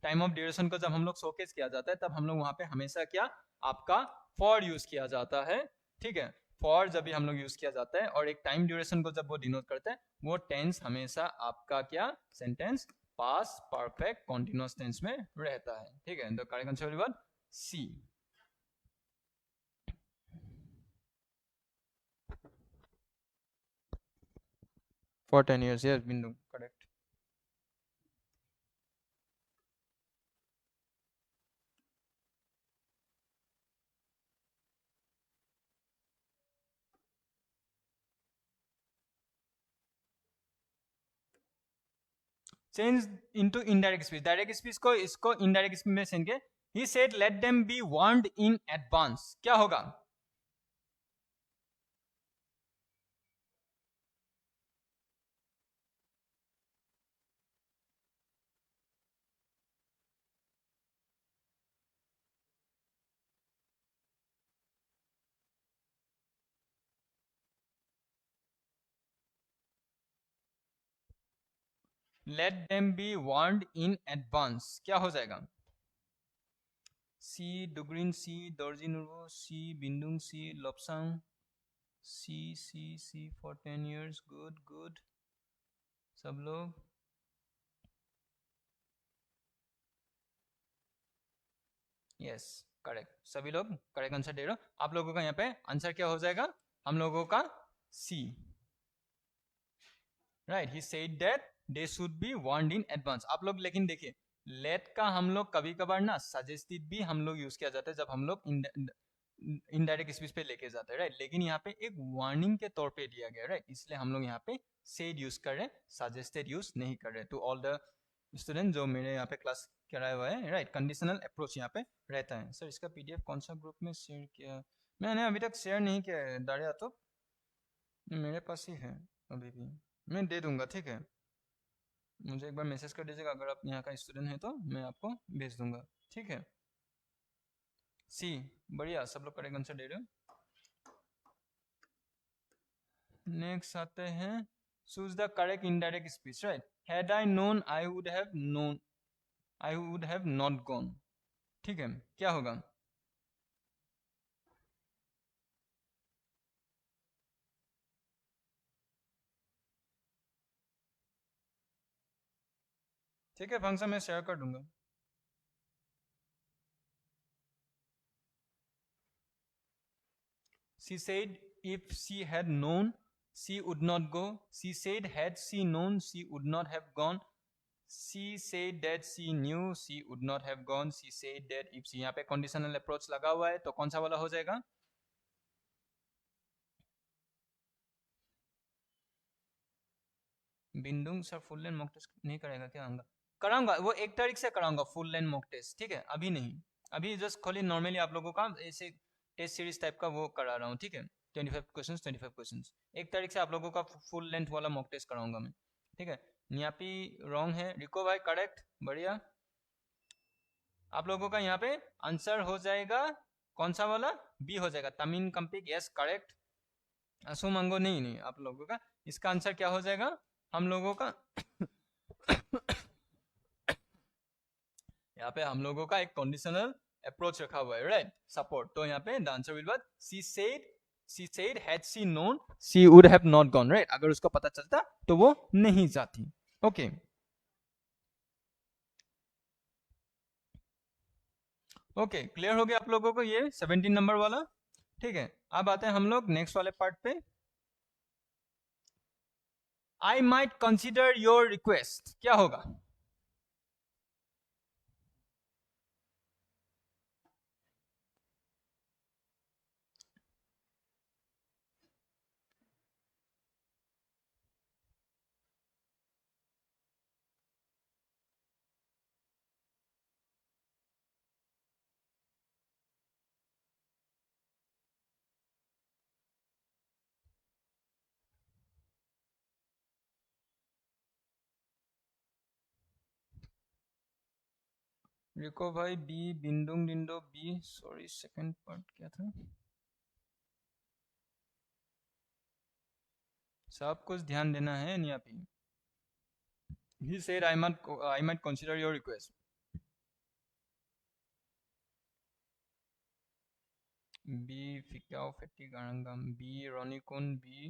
टाइम ऑफ ड्यूरेशन को जब हम लोग शोकेस किया जाता है, तब हम लोग वहां पे हमेशा क्या आपका फॉर यूज किया जाता है। ठीक है, फॉर जब भी हम लोग यूज किया जाता है और एक टाइम ड्यूरेशन को जब वो डिनोट करता है, वो टेंस हमेशा आपका क्या सेंटेंस पास परफेक्ट कॉन्टिन्यूअस टेंस में रहता है। ठीक है, तो correct answer will see. For 10 years, yes, Bindu, correct. Change into indirect speech. Direct speech को इसको indirect speech में change के, he said let them be warned in advance, क्या होगा? Let them be warned in advance, क्या हो जाएगा? सी डुगरिन सी दर्जी नुरवो सी बिंदुंग सी लोपसांग सी for 10 years, good good, सब लोग यस करेक्ट, सभी लोग करेक्ट आंसर दे रहे हो। आप लोगों का यहाँ पे आंसर क्या हो जाएगा हम लोगों का? C. Right, he said that they should be warned in advance. आप लोग लेकिन देखिए, लेट का हम लोग कभी कभार ना सजेस्टेड भी हम लोग यूज किया जाता है जब हम लोग इनडायरेक्ट स्पीच पे लेके जाते हैं, राइट। लेकिन यहाँ पे एक वार्निंग के तौर पे दिया गया, राइट, इसलिए हम लोग यहाँ पे सेड यूज कर रहे हैं, सजेस्टेड यूज नहीं कर रहे। टू ऑल द स्टूडेंट जो मेरे यहाँ पे क्लास कराया हुआ है, राइट, कंडीशनल अप्रोच यहाँ पे रहता है। सर इसका पीडीएफ कौन सा ग्रुप में शेयर किया? मैंने अभी तक शेयर नहीं किया है दाड़िया, तो मेरे पास ही है अभी भी, मैं दे दूंगा। ठीक है, मुझे एक बार मैसेज कर दीजिएगा, अगर आप यहाँ का स्टूडेंट है तो मैं आपको भेज दूंगा। ठीक है, सी बढ़िया, सब लोग करेक्ट आंसर दे रहे हो। नेक्स्ट आते हैं, choose the correct indirect speech, right. Had I known I would have known, I would have not gone. ठीक है, क्या होगा? ठीक है, फंक्शन में शेयर कर दूंगा। She said if she had known she would not go. She said had she known she would not have gone. she said that she knew she would not have gone, she said that if she, यहाँ पे conditional approach लगा हुआ है तो कौन सा वाला हो जाएगा? Bindung sir full length mock test नहीं करेगा क्या? आऊंगा, कराऊंगा, वो 1 तारीख से कराऊंगा फुल लेंथ मॉक टेस्ट, ठीक है, अभी नहीं, अभी जस्ट खाली नॉर्मली आप लोगों का ऐसे टेस्ट सीरीज टाइप का वो करा रहा हूँ, ठीक है, 25 क्वेश्चंस 1 तारीख से आप लोगों का फुल लेंथ वाला मॉक टेस्ट कराऊंगा मैं, ठीक है। नियापी रॉन्ग है, रिको भाई करेक्ट, बढ़िया। आप लोगों का यहाँ पे आंसर हो जाएगा कौन सा वाला? बी हो जाएगा, तमीन कंपिक, यस करेक्ट। असु मंगो नहीं नहीं, आप लोगों का इसका आंसर क्या हो जाएगा हम लोगों का? यहाँ पे हम लोगों का एक कंडीशनल अप्रोच रखा हुआ है, राइट, सपोर्ट, तो यहाँ पे the answer will B she said had she known she would have not gone, right, अगर उसको पता चलता तो वो नहीं जाती। ओके ओके, क्लियर हो गया आप लोगों को ये 17 नंबर वाला, ठीक है। अब आते हैं हम लोग नेक्स्ट वाले पार्ट पे। I might consider your request, क्या होगा? रिको भाई B, Bindung Dindo B, sorry second part क्या था? सब कुछ ध्यान देना है Nyapi. He said I might consider your request. B Fikyao Feti Garangam B, Ronikun B,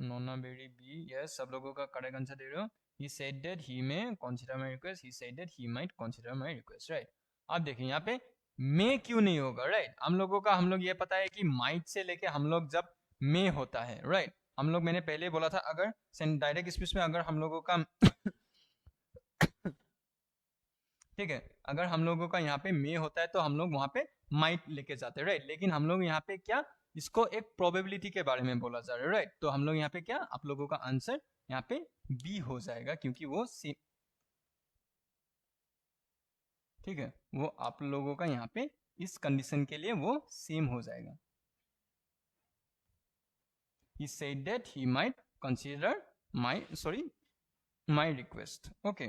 Nona Beri B, yes सब लोगों का करेक्ट आंसर दे रहे हो। He said that he may consider my request, he said that he might consider my request, right? अब देखिए यहाँ पे may क्यों नहीं होगा, right? हम लोगों का, हम लोग ये पता है कि might से लेके हम लोग जब may होता है, right? हम लोग, मैंने पहले बोला था, अगर डायरेक्ट स्पीच में अगर हम लोगों का ठीक है, अगर हम लोगों का यहाँ पे मे होता है तो हम लोग वहां पे माइट लेके जाते हैं, राइट, लेकिन हम लोग यहाँ पे क्या, इसको एक प्रोबेबिलिटी के बारे में बोला जा रहा है, राइट, तो हम लोग यहाँ पे क्या, आप लोगों का आंसर यहाँ पे बी हो जाएगा, क्योंकि वो सेम, ठीक है, वो आप लोगों का यहाँ पे इस कंडीशन के लिए वो सेम हो जाएगा। He said that he might consider my request, okay,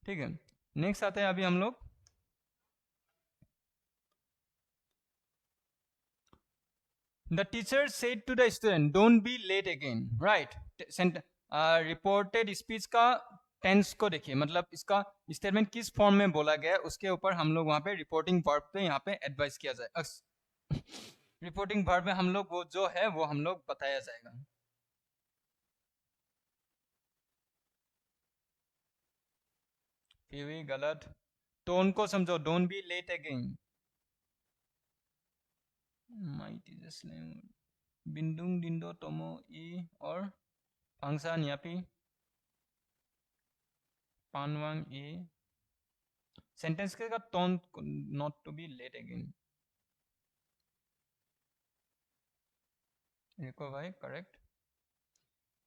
ठीक है। नेक्स्ट आते हैं अभी हम लोग, the teacher said to the student don't be late again, right? Reported speech का टेंस को देखिए, मतलब इसका स्टेटमेंट किस फॉर्म में बोला गया है उसके ऊपर हम लोग वहां पे रिपोर्टिंग वर्ब पे यहाँ पे एडवाइस किया जाए। रिपोर्टिंग वर्ब में हम लोग वो जो है वो हम लोग बताया जाएगा। फिर भी गलत, टोन को समझो, don't be late again, might is slam, Bindung Dindo Tomo E और पांगसा न्यापी पानवांग ए, सेंटेंस का tone not to be late again, देखो भाई करेक्ट,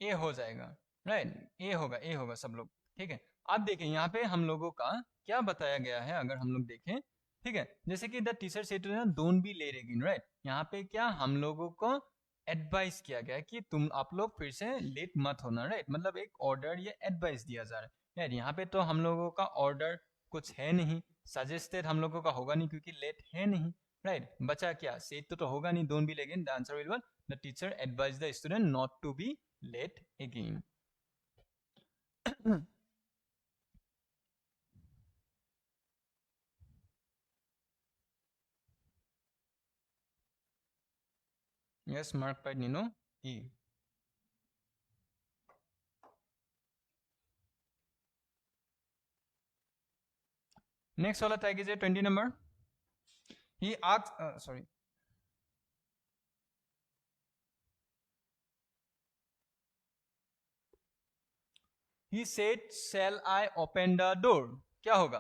ए हो जाएगा, राइट, ए होगा सब लोग, ठीक है। अब देखिए यहाँ पे हम लोगों का क्या बताया गया है, अगर हम लोग देखें, ठीक है, जैसे कि the teacher said to them don't be late again, right, यहाँ पे क्या हम लोगों को एडवाइस किया गया कि तुम आप लोग फिर से लेट मत होना, राइट, मतलब एक ऑर्डर या एडवाइस दिया जा रहा है, यार यहाँ पे तो हम लोगों का ऑर्डर कुछ है नहीं, सजेस्टेड हम लोगों का होगा नहीं क्योंकि लेट है नहीं, राइट, बचा क्या, सेड तो होगा नहीं, don't be late again, the answer will be the teacher advise the student not to be late again. Yes, marked by Nino E. Next वाला tag is a 20 number. He asked, sorry. He said shall I open the door, क्या होगा?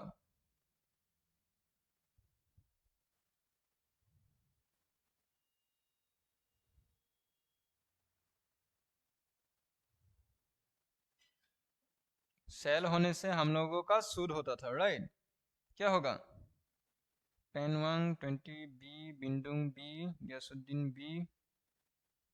Cell होने से हम लोगों का should होता था, राइट? क्या होगा? Penwang 20 B, Bindung B, Gayasuddin B,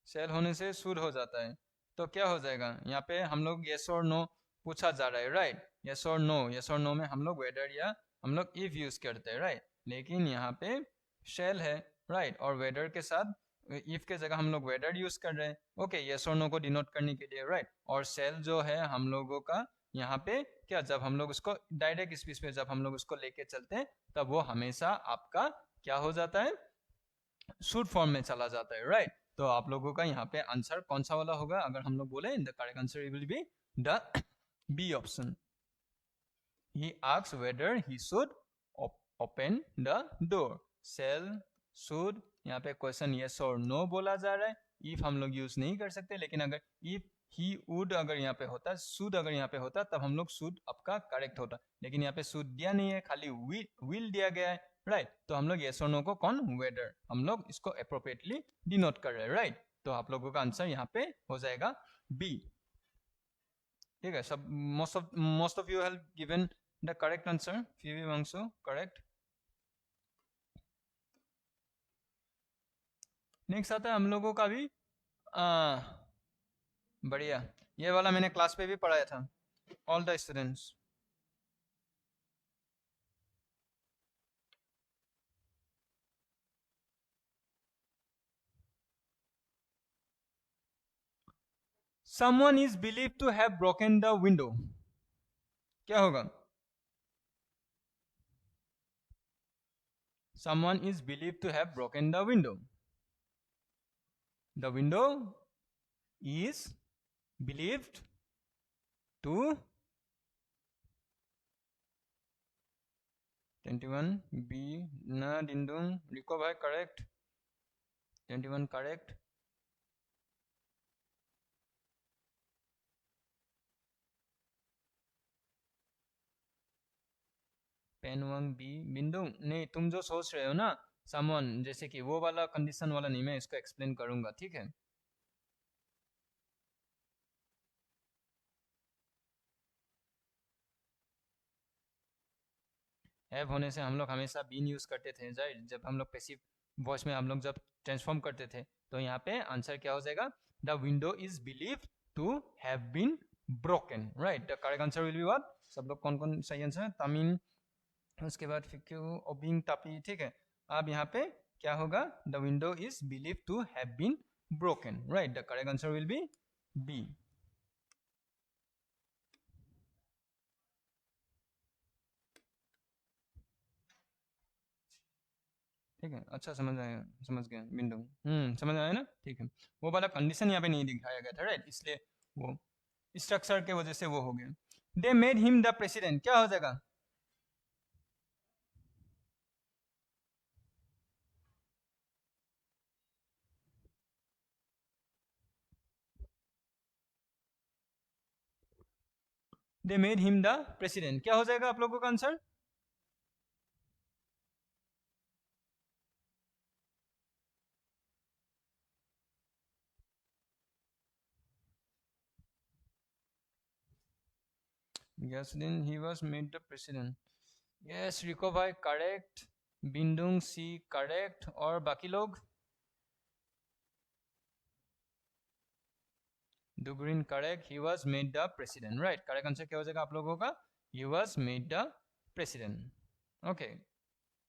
सेल होने से शुड हो जाता है। तो क्या हो जाएगा यहाँ पे? हम लोग यस और नो पूछा जा रहा है, राइट? यस और नो, यस और नो में हम लोग वेदर या हम लोग इफ यूज करते हैं, राइट? लेकिन यहाँ पे शेल है, राइट? और वेदर के साथ इफ के जगह हम लोग वेदर यूज कर रहे हैं, ओके, यस और नो को डिनोट करने के लिए, राइट? और सेल जो है हम लोगों का यहाँ पे क्या, जब हम लोग उसको डायरेक्ट स्पीच पे जब हम लोग उसको लेके चलते हैं तब वो हमेशा आपका क्या हो जाता है? शुड फॉर्म में चला जाता है, राइट? तो आप लोगों का यहाँ पे आंसर कौन सा वाला होगा? अगर हम लोग बोले the correct answer will be the B option. He asks whether he should open the door. Shall, should, यहाँ पे क्वेश्चन यस और नो बोला जा रहा है। इफ हम लोग यूज नहीं कर सकते, लेकिन अगर इफ ही वुड अगर यहाँ पे होता, शुड अगर यहाँ पे होता, तब हम लोग शुड आपका करेक्ट होता। लेकिन यहाँ पे शुड दिया नहीं है, खाली विल दिया गया है, राइट? तो हम लोग यस और नो को कौन, वेदर, हम लोग इसको अप्रोप्रिएटली डिनोट कर रहे हैं, राइट? तो आप लोगों का आंसर यहाँ पे हो जाएगा बी। ठीक है, सब most of you have given the correct answer. Phivi Wangso correct. Next आता है हम लोगों का भी बढ़िया, ये वाला मैंने क्लास पे भी पढ़ाया था। All the students, someone is believed to have broken the window, क्या होगा? someone is believed to have broken the window. The window is believed to 21 B ना डिंडुंग रिको भाई करेक्ट, 21 करेक्ट। पेन वन बी बिंदु नहीं, तुम जो सोच रहे हो ना समवन, जैसे कि वो वाला कंडीशन वाला नहीं, मैं इसको एक्सप्लेन करूंगा, ठीक है? हैव होने से हम लोग हमेशा बीन यूज करते थे, राइट? जब हम लोग पैसिव वॉइस में हम लोग जब ट्रांसफॉर्म करते थे, तो यहाँ पे आंसर क्या हो जाएगा? The window is believe to have been broken, right? The correct answer will be what? सब लोग कौन कौन सही आंसर है? तमीन, उसके बाद फिक्यू, ओबिंग, तापी, ठीक है? अब यहाँ पे क्या होगा? The window is believe to have been broken, right? The correct answer will be B. ठीक है, अच्छा समझ आया, समझ गया विंडो, समझ आया ना? ठीक है, वो वाला कंडीशन यहाँ पे नहीं दिखाया गया था, राइट? इसलिए वो स्ट्रक्चर के वजह से वो हो गया। They made him the president, क्या हो जाएगा? They made him the president, क्या हो जाएगा आप लोगों का answer? Yes, then he was made the president. Yes, Riko भाई करेक्ट, बिंदुंग सी करेक्ट, और बाकी लोग? Dugrin correct, he was made the president, right? Correct answer क्या हो जाएगा आप लोगों का? He was made the president, okay.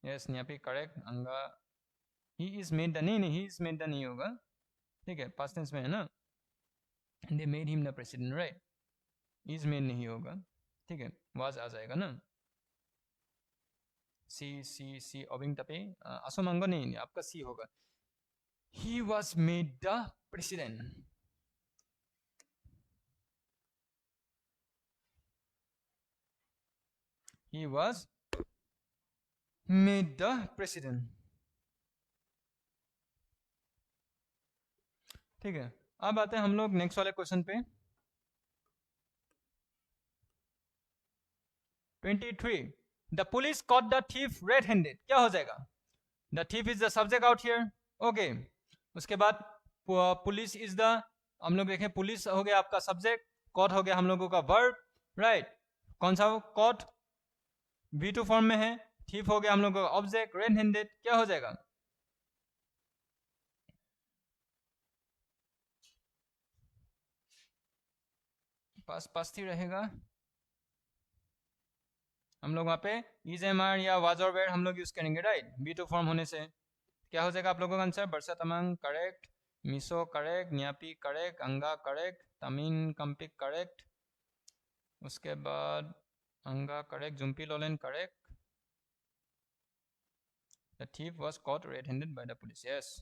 Yes, यहाँ पे करेक्ट। अंगा, ही इज मेड द, नहीं नहीं, ही इज मेड द नहीं होगा, ठीक है? पास्ट टेंस में है ना? दे made him the president, right? Is made नहीं होगा, ठीक है? वाज आ जाएगा ना? सी सी सी ओबिंग तपे असो मांगो, नहीं आपका सी होगा। ही was made the president, he was made the president, ठीक है? अब आते हैं हम लोग नेक्स्ट वाले क्वेश्चन पे। 23 the police caught the thief red handed, क्या हो जाएगा? The thief is the subject out here, okay. उसके बाद पुलिस इज द, हम लोग देखें पुलिस हो गया आपका सब्जेक्ट, कॉट हो गया हम लोगों का वर्ब, राइट। कौन सा कॉट V2 फॉर्म में है, थीफ हो गया हम लोगों का ऑब्जेक्ट, रेड हैंडेड क्या हो जाएगा? पास पास ही रहेगा, हम लोग वहां पे इज एम आर या वाज और वेयर हम लोग यूज करेंगे, राइट। V2 फॉर्म होने से क्या हो जाएगा आप लोगों का answer? Barsa Tamang correct, Miso correct, Nyapi correct, Anga correct, Tamin Kampik correct, उसके बाद Anga correct, Jumpi Lolen correct, the thief was caught red handed by the police, yes.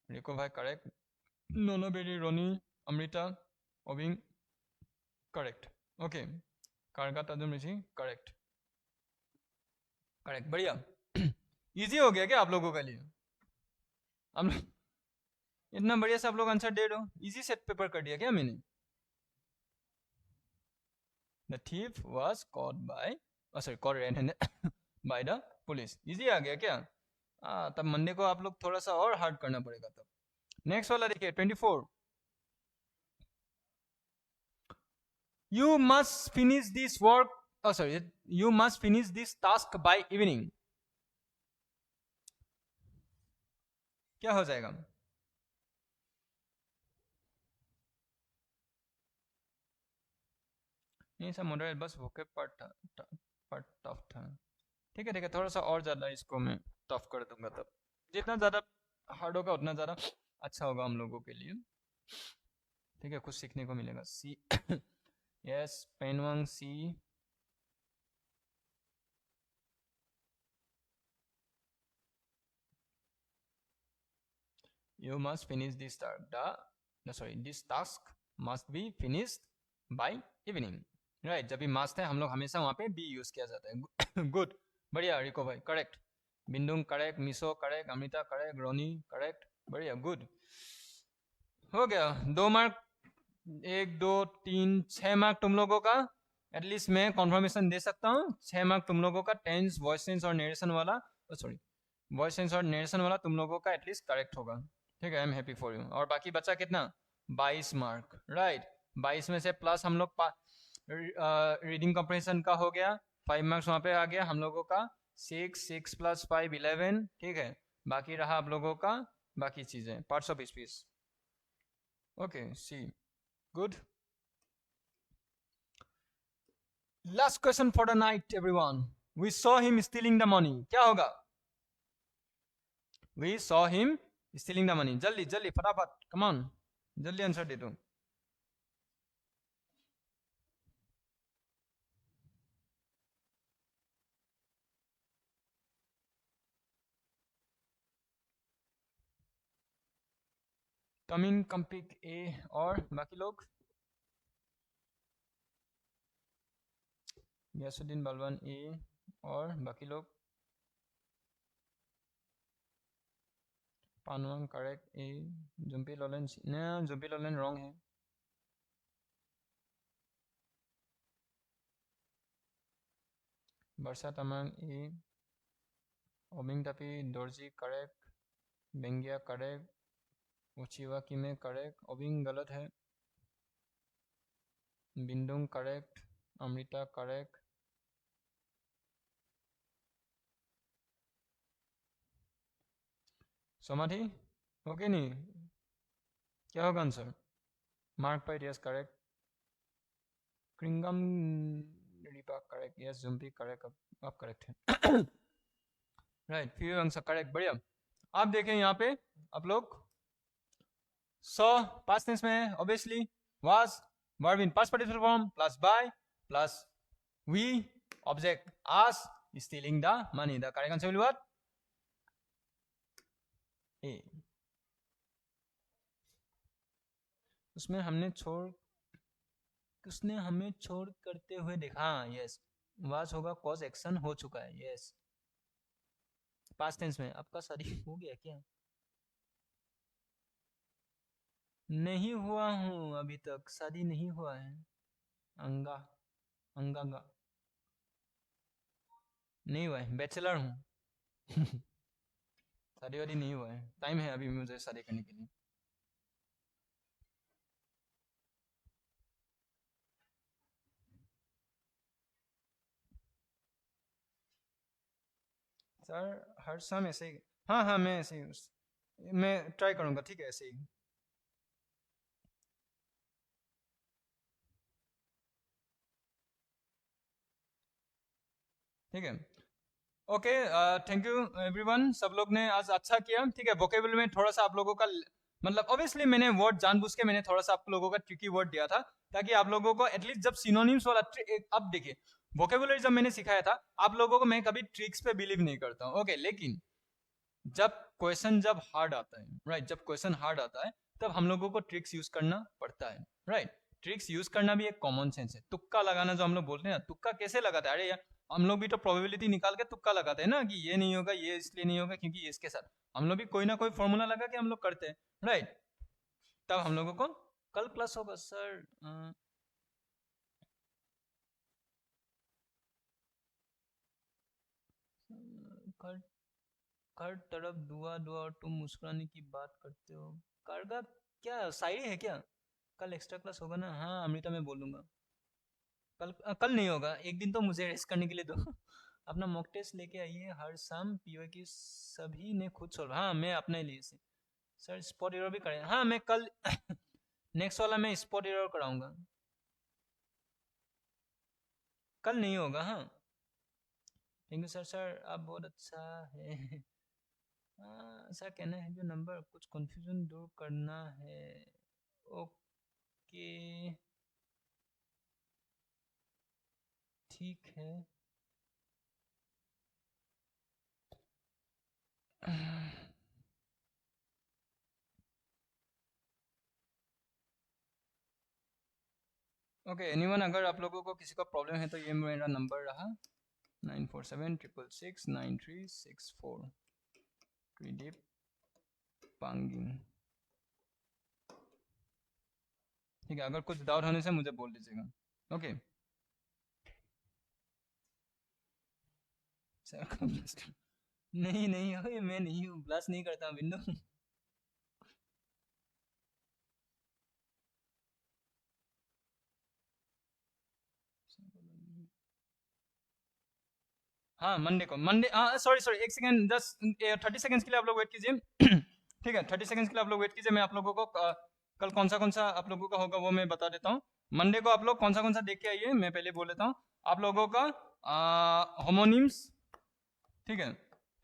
Riko भाई correct, Nono Beri, Roni, Amrita, Obing correct, okay. Karga Tajum Rishi correct, correct, बढ़िया। इजी हो गया क्या आप लोगों के लिए? हम इतना बढ़िया से आप लोग आंसर दे रहे हो, इजी सेट पेपर कर दिया क्या मैंने? The thief was caught by, sorry, caught red-handed by the police. Easy आ गया क्या? तब मंडे को आप लोग थोड़ा सा और हार्ड करना पड़ेगा तब। नेक्स्ट वाला देखिए 24 You must finish this work, oh sorry, you must finish this task by evening. क्या हो जाएगा? ये सब मॉडरेट बस वोके पर टफ था। ठीक है थोड़ा सा और ज्यादा इसको मैं टफ कर दूंगा, तब जितना ज्यादा हार्ड होगा उतना ज्यादा अच्छा होगा हम लोगों के लिए। ठीक है, कुछ सीखने को मिलेगा। C yes, Penwang C, you must finish this this task must be finished by evening, right। जब भी must है हम लोग हमेशा वहां पे be यूज किया जाता है। गुड, बढ़िया रिको भाई correct, Bindung correct, Miso correct, Amrita correct, Roni correct, बढ़िया गुड। हो गया 2 मार्क, 1 2 3 6 मार्क तुम लोगों का, एटलीस्ट मैं कॉन्फर्मेशन दे सकता हूँ। 6 मार्क तुम लोगों का टेंस, वॉइस सेंस और नरेशन वाला, सॉरी वॉइस सेंस और नरेशन वाला तुम लोगों का एटलीस्ट करेक्ट होगा। ठीक है, I am happy for you. और बाकी बचा कितना? 22 मार्क, राइट। 22 में से प्लस हम लोग रीडिंग कॉम्प्रिहेंशन का हो गया 5 मार्क्स वहां पे आ गया हम लोगों का, 6 + 5 11, ठीक है। बाकी रहा आप लोगों का बाकी चीजें, parts of speech, okay see good. Last question for the night everyone, we saw him stealing the money, क्या होगा? We saw him stealing the money, जल्दी जल्दी फटाफट, कम ऑन, जल्दी आंसर दे दो। कमिंग कंपिक ए, और बाकी लोग? गैसुद्दीन बलवान ए, और बाकी लोग? पानवांग करेक्ट ए, जुम्पी लोलन ना, जुम्पी लोलन रॉन्ग है। Barsa Tamang A, Oming Tapi Dorji correct, Bengia correct, Uchiwa Kime correct, Obing गलत है, Bindung correct, Amrita correct, Samadhi okay नहीं, क्या होगा answer? Mark Pait yes correct, Kringam Ripa correct, yes Jumpi correct, अब करेक्ट है। राइट, फिर आंसर करेक्ट, बढ़िया। आप देखें यहाँ पे आप लोग सो पास्ट टेंस में obviously was verb in past participle form plus by plus V object as stealing the money, the correct answer will what? A. उसमें हमने छोड़, उसने हमें छोड़ करते हुए देखा, हाँ यस, वाज होगा कॉज एक्शन हो चुका है, यस पास्ट टेंस में। आपका शादी हो गया क्या? नहीं हुआ हूं अभी तक, शादी नहीं हुआ है। अंगा, अंगांगा, नहीं हुआ है, बैचलर हूँ। शादी वादी नहीं हुआ है, टाइम है अभी मुझे शादी करने के लिए। सर हर शाम ऐसे ही, हाँ हाँ मैं ऐसे ही, मैं ट्राई करूँगा, ठीक है ऐसे ही। ठीक है, ओके, थैंक यू एवरीवन, सब लोग ने आज अच्छा किया। ठीक है, वोकेबुलरी में थोड़ा सा आप लोगों का मतलब ऑब्वियसली मैंने वर्ड जानबूझ के मैंने थोड़ा सा आप लोगों का ट्रिकी वर्ड दिया था, ताकि आप लोगों को एटलीस्ट जब सिनोनिम्स वाला अब देखिए वोकेबुलरी जब मैंने सिखाया था आप लोगों को, मैं कभी ट्रिक्स पे बिलीव नहीं करता हूँ, ओके, लेकिन जब क्वेश्चन जब हार्ड आता है, राइट, जब क्वेश्चन हार्ड आता है तब हम लोगों को ट्रिक्स यूज करना पड़ता है, राइट। ट्रिक्स यूज करना भी एक कॉमन सेंस है, तुक्का लगाना जो हम लोग बोलते हैं ना, तुक्का कैसे लगाता है, अरे यार हम लोग भी तो प्रोबेबिलिटी निकाल के तुक्का लगाते हैं ना, कि ये नहीं होगा, ये इसलिए नहीं होगा क्योंकि ये इसके साथ, हम लोग भी कोई ना कोई फॉर्मूला लगा के हम लोग करते हैं, राइट। तब हम लोगों को कल क्लास होगा सर, कर हर तरफ दुआ दुआ और तुम मुस्कुराने की बात करते हो, कर का क्या शायरी है क्या? कल एक्स्ट्रा क्लास होगा ना, हाँ अमृता मैं बोलूंगा। कल नहीं होगा, एक दिन तो मुझे रेस्ट करने के लिए दो। अपना मॉक टेस्ट लेके आइए हर शाम, पीओ की सभी ने खुद सॉल्व, हाँ मैं अपने लिए से। सर स्पॉट एरर भी करें, हाँ मैं कल नेक्स्ट वाला मैं स्पॉट एरर कराऊंगा, कल नहीं होगा, हाँ। थैंक यू सर, सर आप बहुत अच्छा है। हाँ सर, कहना है जो नंबर कुछ कंफ्यूजन दूर करना है, ओके ठीक है। ओके एनीवन, अगर आप लोगों को किसी का प्रॉब्लम है तो ये मेरा नंबर रहा, 9476669364, त्रिदीप पांगिंग। ठीक है, अगर कुछ डाउट होने से मुझे बोल दीजिएगा, ओके। नहीं नहीं हो, मैं नहीं हूँ, ब्लश नहीं करता बिंदु। हाँ मंडे को, मंडे, हाँ सॉरी सॉरी, एक सेकंड, जस्ट 30 सेकंड्स के लिए आप लोग वेट कीजिए। ठीक है, 30 सेकंड्स के लिए आप लोग वेट कीजिए, मैं आप लोगों को कल कौन सा आप लोगों का होगा वो मैं बता देता हूँ। मंडे को आप लोग कौन सा देख के आइए, मैं पहले बोल देता हूँ आप लोगों का होमोनिम्स, ठीक है,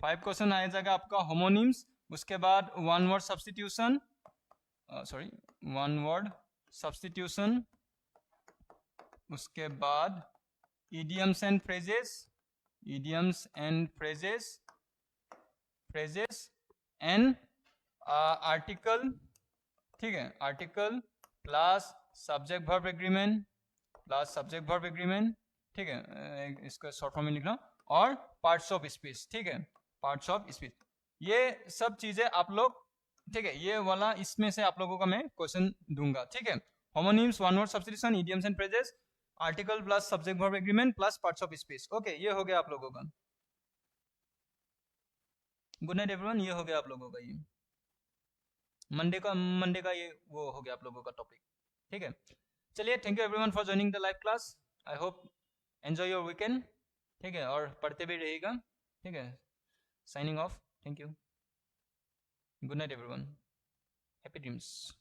5 क्वेश्चन आया जाएगा आपका होमोनिम्स, उसके बाद one word substitution, sorry one word substitution, उसके बाद idioms and phrases, idioms and phrases and article, ठीक है, article plus subject verb agreement, plus subject verb agreement, ठीक है, इसका शॉर्ट फॉर्म में लिख रहा हूँ, और पार्ट्स ऑफ स्पीच, ठीक है, पार्ट्स ऑफ स्पीच, ये सब चीजें आप लोग, ठीक है, ये वाला इसमें से आप लोगों का मैं क्वेश्चन दूंगा, ठीक है। Homonyms, one word substitution, idioms and phrases, article plus subject verb agreement plus parts of speech, okay, ये हो गया आप लोगों का। गुड नाइट एवरीवन, ये हो गया आप लोगों का, ये मंडे का ये वो हो गया आप लोगों का टॉपिक, ठीक है। चलिए, thank you everyone for joining the live class, I hope enjoy your weekend, ठीक है, और पढ़ते भी रहिएगा, ठीक है। Signing off, thank you, good night everyone, happy dreams.